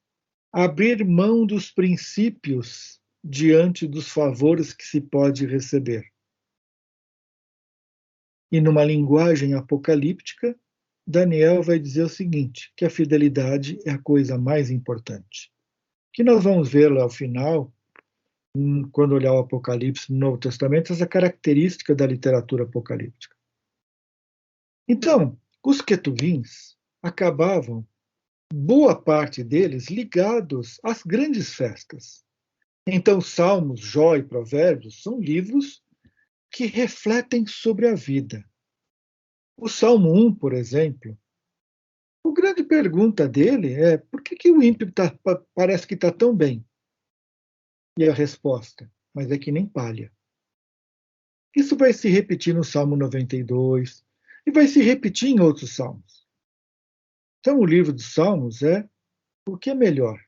abrir mão dos princípios diante dos favores que se pode receber. E numa linguagem apocalíptica, Daniel vai dizer o seguinte, que a fidelidade é a coisa mais importante. Que nós vamos ver lá ao final, quando olhar o Apocalipse no Novo Testamento, essa característica da literatura apocalíptica. Então, os Ketuvins acabavam, boa parte deles, ligados às grandes festas. Então, Salmos, Jó e Provérbios são livros que refletem sobre a vida. O Salmo 1, por exemplo, a grande pergunta dele é: por que o ímpio parece que está tão bem? E a resposta: mas é que nem palha. Isso vai se repetir no Salmo 92 e vai se repetir em outros salmos. Então, o livro dos Salmos é o que é melhor?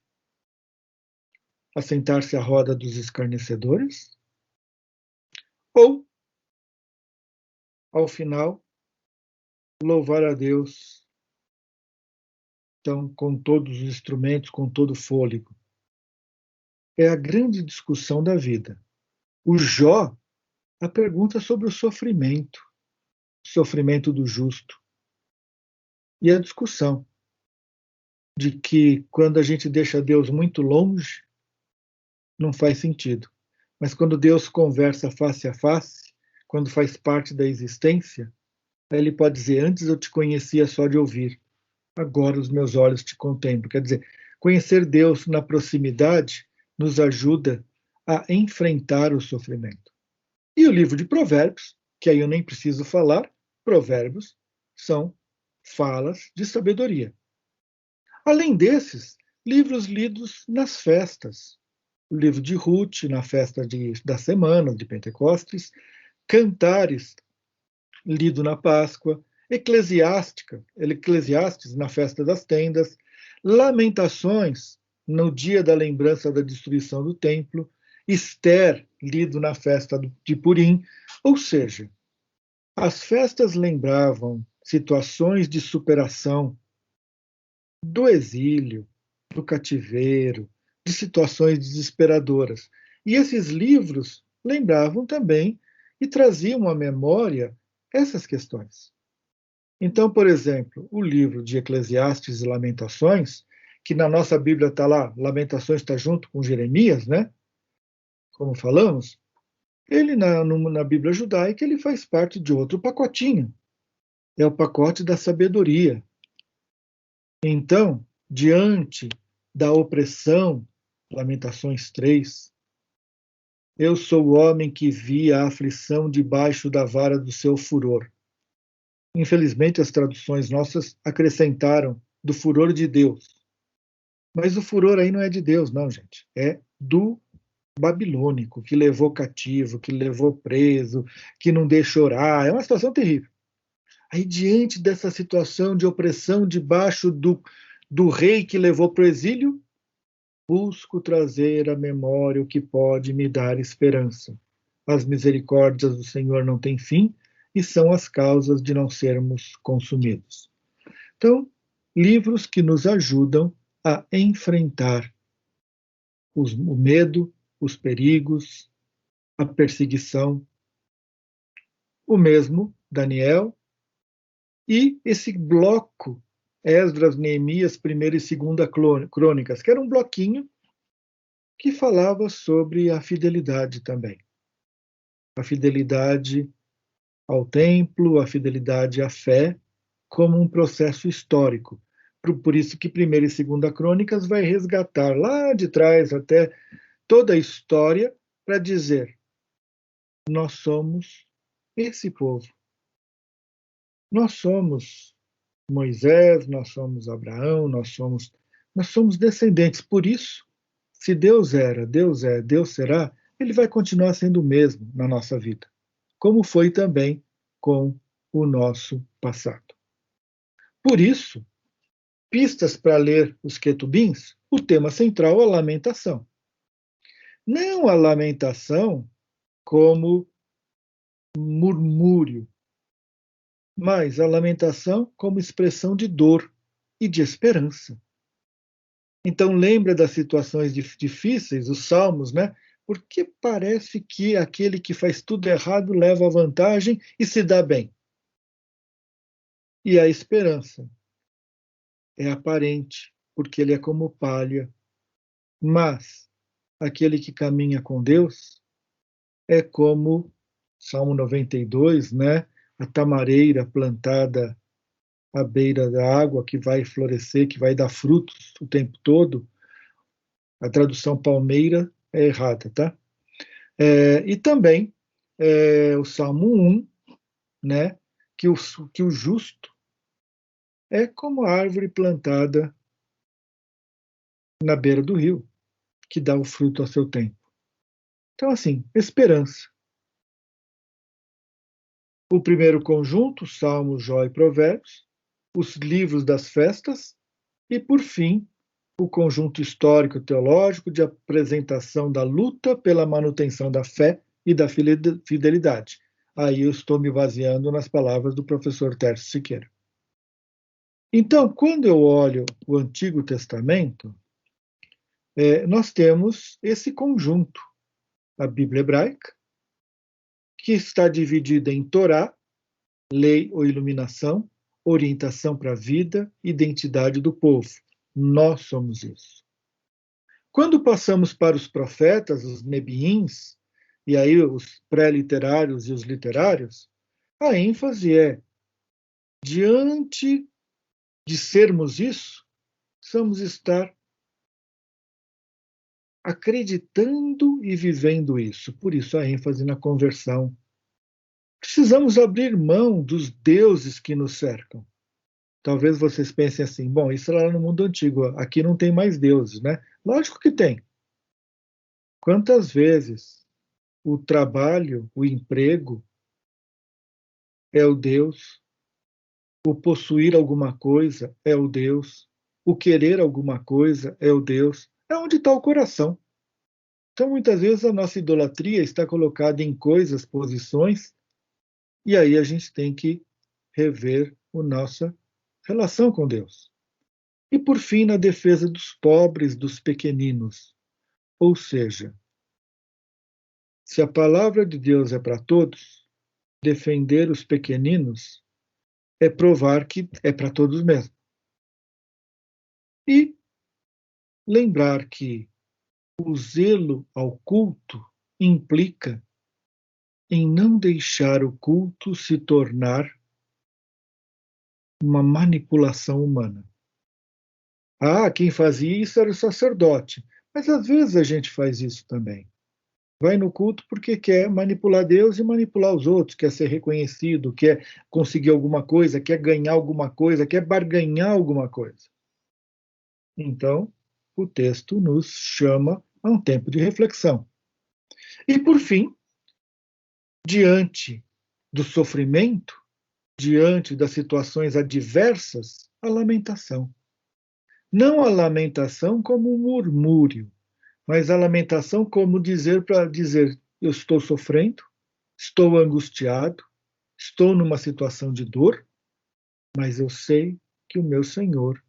Assentar-se à roda dos escarnecedores? Ou, ao final, louvar a Deus, então, com todos os instrumentos, com todo o fôlego? É a grande discussão da vida. O Jó, a pergunta sobre o sofrimento do justo. E a discussão de que quando a gente deixa Deus muito longe, não faz sentido. Mas quando Deus conversa face a face, quando faz parte da existência, aí ele pode dizer: antes eu te conhecia só de ouvir, agora os meus olhos te contemplam. Quer dizer, conhecer Deus na proximidade nos ajuda a enfrentar o sofrimento. E o livro de Provérbios, que aí eu nem preciso falar, Provérbios são falas de sabedoria. Além desses, livros lidos nas festas. O livro de Ruth, na festa da semana de Pentecostes, Cantares, lido na Páscoa, Eclesiastes, na festa das tendas, Lamentações, no dia da lembrança da destruição do templo, Esther, lido na festa de Purim, ou seja, as festas lembravam situações de superação do exílio, do cativeiro, de situações desesperadoras. E esses livros lembravam também e traziam à memória essas questões. Então, por exemplo, o livro de Eclesiastes e Lamentações, que na nossa Bíblia está lá, Lamentações está junto com Jeremias, né? Como falamos, ele na Bíblia judaica ele faz parte de outro pacotinho. É o pacote da sabedoria. Então, diante da opressão, Lamentações 3, eu sou o homem que via a aflição debaixo da vara do seu furor. Infelizmente, as traduções nossas acrescentaram do furor de Deus. Mas o furor aí não é de Deus, não, gente. É do babilônico, que levou cativo, que levou preso, que não deixa orar. É uma situação terrível. Aí, diante dessa situação de opressão debaixo do rei que levou para o exílio, busco trazer à memória o que pode me dar esperança. As misericórdias do Senhor não têm fim e são as causas de não sermos consumidos. Então, livros que nos ajudam a enfrentar o medo, os perigos, a perseguição. O mesmo Daniel e esse bloco Esdras, Neemias, 1ª e 2ª Crônicas, que era um bloquinho que falava sobre a fidelidade também. A fidelidade ao templo, a fidelidade à fé, como um processo histórico. Por isso que 1ª e 2ª Crônicas vai resgatar lá de trás até toda a história para dizer: nós somos esse povo. Nós somos Moisés, nós somos Abraão, nós somos descendentes. Por isso, se Deus era, Deus é, Deus será, ele vai continuar sendo o mesmo na nossa vida, como foi também com o nosso passado. Por isso, pistas para ler os Quetubins, o tema central é a lamentação. Não a lamentação como murmúrio, mas a lamentação como expressão de dor e de esperança. Então lembra das situações difíceis, os salmos, né? Porque parece que aquele que faz tudo errado leva a vantagem e se dá bem. E a esperança é aparente, porque ele é como palha. Mas aquele que caminha com Deus é como Salmo 92, né? A tamareira plantada à beira da água, que vai florescer, que vai dar frutos o tempo todo. A tradução palmeira é errada, tá? E também o Salmo 1, né? Que o justo é como a árvore plantada na beira do rio, que dá o fruto a seu tempo. Então, assim, esperança. O primeiro conjunto, Salmos, Jó e Provérbios, os livros das festas e, por fim, o conjunto histórico-teológico de apresentação da luta pela manutenção da fé e da fidelidade. Aí eu estou me baseando nas palavras do professor Tércio Siqueira. Então, quando eu olho o Antigo Testamento, nós temos esse conjunto, a Bíblia hebraica, que está dividida em Torá, lei ou iluminação, orientação para a vida, identidade do povo. Nós somos isso. Quando passamos para os profetas, os nebiins, e aí os pré-literários e os literários, a ênfase é, diante de sermos isso, precisamos estar acreditando e vivendo isso. Por isso a ênfase na conversão. Precisamos abrir mão dos deuses que nos cercam. Talvez vocês pensem assim, bom, isso era lá no mundo antigo, aqui não tem mais deuses, né? Lógico que tem. Quantas vezes o trabalho, o emprego é o Deus, o possuir alguma coisa é o Deus, o querer alguma coisa é o Deus, é onde está o coração. Então, muitas vezes, a nossa idolatria está colocada em coisas, posições, e aí a gente tem que rever a nossa relação com Deus. E, por fim, na defesa dos pobres, dos pequeninos. Ou seja, se a palavra de Deus é para todos, defender os pequeninos é provar que é para todos mesmo. E lembrar que o zelo ao culto implica em não deixar o culto se tornar uma manipulação humana. Quem fazia isso era o sacerdote. Mas às vezes a gente faz isso também. Vai no culto porque quer manipular Deus e manipular os outros, quer ser reconhecido, quer conseguir alguma coisa, quer ganhar alguma coisa, quer barganhar alguma coisa. Então, o texto nos chama a um tempo de reflexão. E, por fim, diante do sofrimento, diante das situações adversas, a lamentação. Não a lamentação como um murmúrio, mas a lamentação como dizer para dizer, eu estou sofrendo, estou angustiado, estou numa situação de dor, mas eu sei que o meu Senhor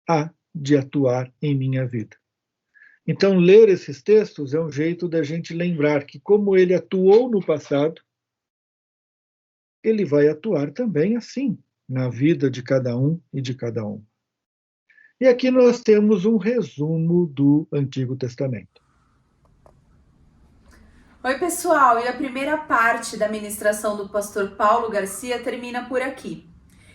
há de atuar em minha vida. Então, ler esses textos é um jeito da gente lembrar que, como ele atuou no passado, ele vai atuar também assim, na vida de cada um e de cada um. E aqui nós temos um resumo do Antigo Testamento. Oi, pessoal, e a primeira parte da ministração do pastor Paulo Garcia termina por aqui.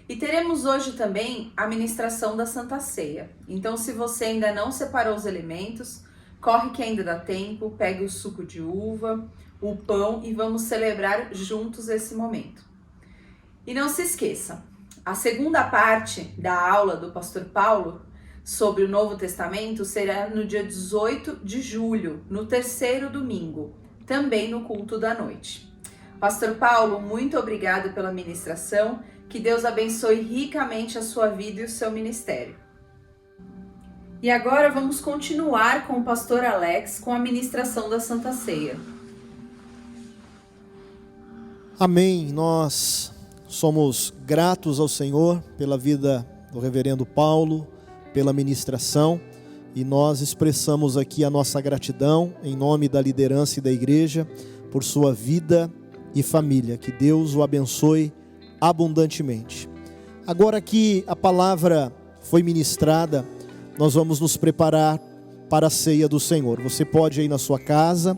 E teremos hoje também a ministração da Santa Ceia. Então, se você ainda não separou os elementos, corre que ainda dá tempo, pegue o suco de uva, o pão e vamos celebrar juntos esse momento. E não se esqueça, a segunda parte da aula do pastor Paulo sobre o Novo Testamento será no dia 18 de julho, no terceiro domingo, também no culto da noite. Pastor Paulo, muito obrigado pela ministração, que Deus abençoe ricamente a sua vida e o seu ministério. E agora vamos continuar com o pastor Alex com a ministração da Santa Ceia. Amém. Nós somos gratos ao Senhor pela vida do reverendo Paulo, pela ministração, e nós expressamos aqui a nossa gratidão em nome da liderança e da igreja por sua vida e família. Que Deus o abençoe abundantemente. Agora que a palavra foi ministrada, nós vamos nos preparar para a ceia do Senhor. Você pode ir na sua casa,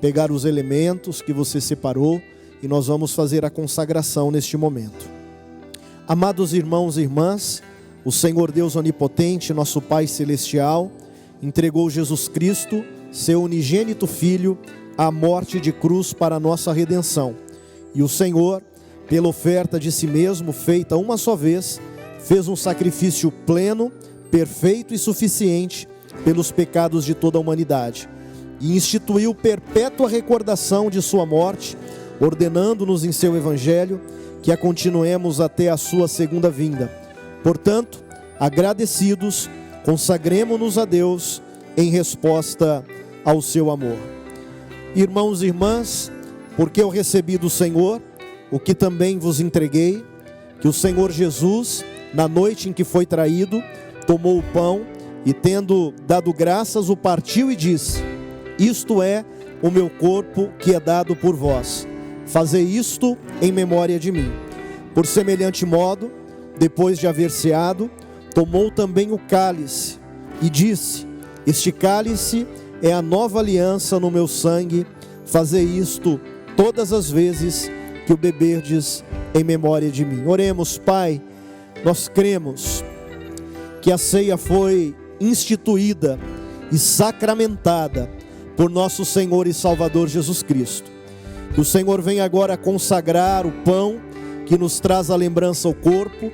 pegar os elementos que você separou e nós vamos fazer a consagração neste momento. Amados irmãos e irmãs, o Senhor Deus Onipotente, nosso Pai Celestial, entregou Jesus Cristo, seu unigênito Filho, à morte de cruz para a nossa redenção. E o Senhor, pela oferta de si mesmo, feita uma só vez, fez um sacrifício pleno, perfeito e suficiente pelos pecados de toda a humanidade. E instituiu perpétua recordação de sua morte, ordenando-nos em seu Evangelho que a continuemos até a sua segunda vinda. Portanto, agradecidos, consagremo-nos a Deus em resposta ao seu amor. Irmãos e irmãs, porque eu recebi do Senhor o que também vos entreguei, que o Senhor Jesus, na noite em que foi traído, tomou o pão e, tendo dado graças, o partiu e disse: isto é o meu corpo que é dado por vós. Fazei isto em memória de mim. Por semelhante modo, depois de haver ceado, tomou também o cálice e disse: este cálice é a nova aliança no meu sangue. Fazei isto todas as vezes que o beberdes em memória de mim. Oremos. Pai, nós cremos que a ceia foi instituída e sacramentada por nosso Senhor e Salvador Jesus Cristo. Que o Senhor venha agora consagrar o pão que nos traz a lembrança ao corpo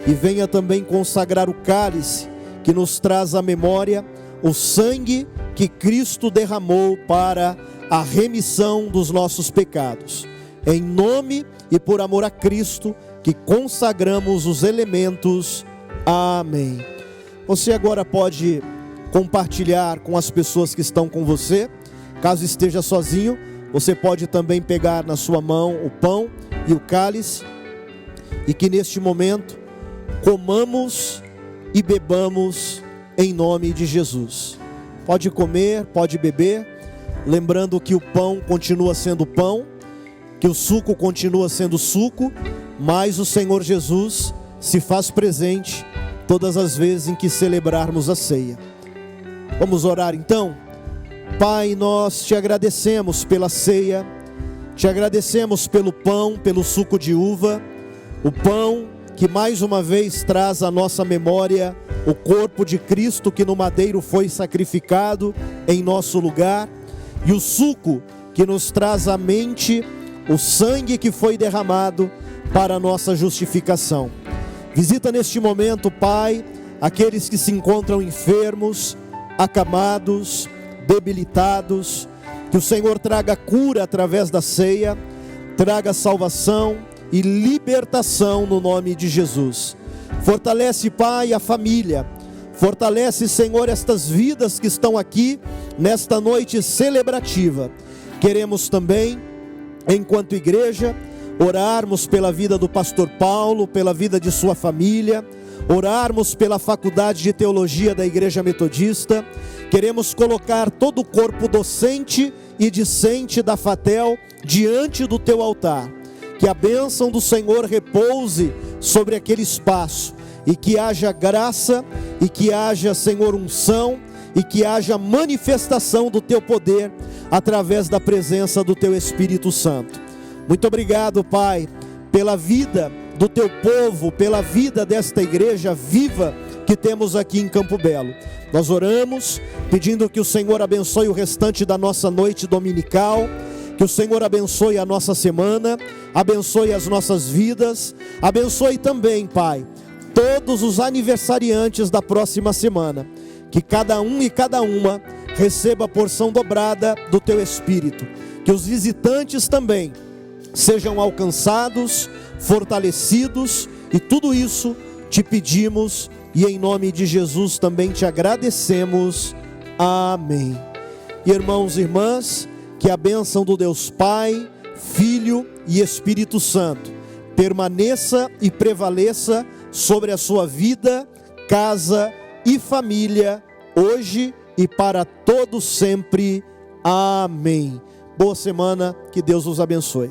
e venha também consagrar o cálice que nos traz à memória o sangue que Cristo derramou para a remissão dos nossos pecados. Em nome e por amor a Cristo que consagramos os elementos. Amém. Você agora pode compartilhar com as pessoas que estão com você. Caso esteja sozinho, você pode também pegar na sua mão o pão e o cálice, e que neste momento comamos e bebamos em nome de Jesus. Pode comer, pode beber, lembrando que o pão continua sendo pão, que o suco continua sendo suco, mas o Senhor Jesus se faz presente todas as vezes em que celebrarmos a ceia. Vamos orar então? Pai, nós te agradecemos pela ceia, te agradecemos pelo pão, pelo suco de uva, o pão que mais uma vez traz à nossa memória o corpo de Cristo que no madeiro foi sacrificado em nosso lugar, e o suco que nos traz à mente o sangue que foi derramado para a nossa justificação. Visita neste momento, Pai, aqueles que se encontram enfermos, acamados, debilitados, que o Senhor traga cura através da ceia, traga salvação e libertação no nome de Jesus. Fortalece, Pai, a família, fortalece, Senhor, estas vidas que estão aqui nesta noite celebrativa. Queremos também, enquanto igreja, orarmos pela vida do pastor Paulo, pela vida de sua família, orarmos pela faculdade de teologia da Igreja Metodista. Queremos colocar todo o corpo docente e discente da FATEL diante do teu altar. Que a bênção do Senhor repouse sobre aquele espaço, e que haja graça, e que haja, Senhor, unção, e que haja manifestação do teu poder através da presença do teu Espírito Santo. Muito obrigado, Pai, pela vida do teu povo, pela vida desta igreja viva que temos aqui em Campo Belo. Nós oramos pedindo que o Senhor abençoe o restante da nossa noite dominical, que o Senhor abençoe a nossa semana, abençoe as nossas vidas, abençoe também, Pai, todos os aniversariantes da próxima semana, que cada um e cada uma receba a porção dobrada do teu Espírito, que os visitantes também sejam alcançados, fortalecidos, e tudo isso te pedimos e em nome de Jesus também te agradecemos. Amém. E irmãos e irmãs, que a bênção do Deus Pai, Filho e Espírito Santo permaneça e prevaleça sobre a sua vida, casa e família, hoje e para todo sempre. Amém. Boa semana, que Deus os abençoe.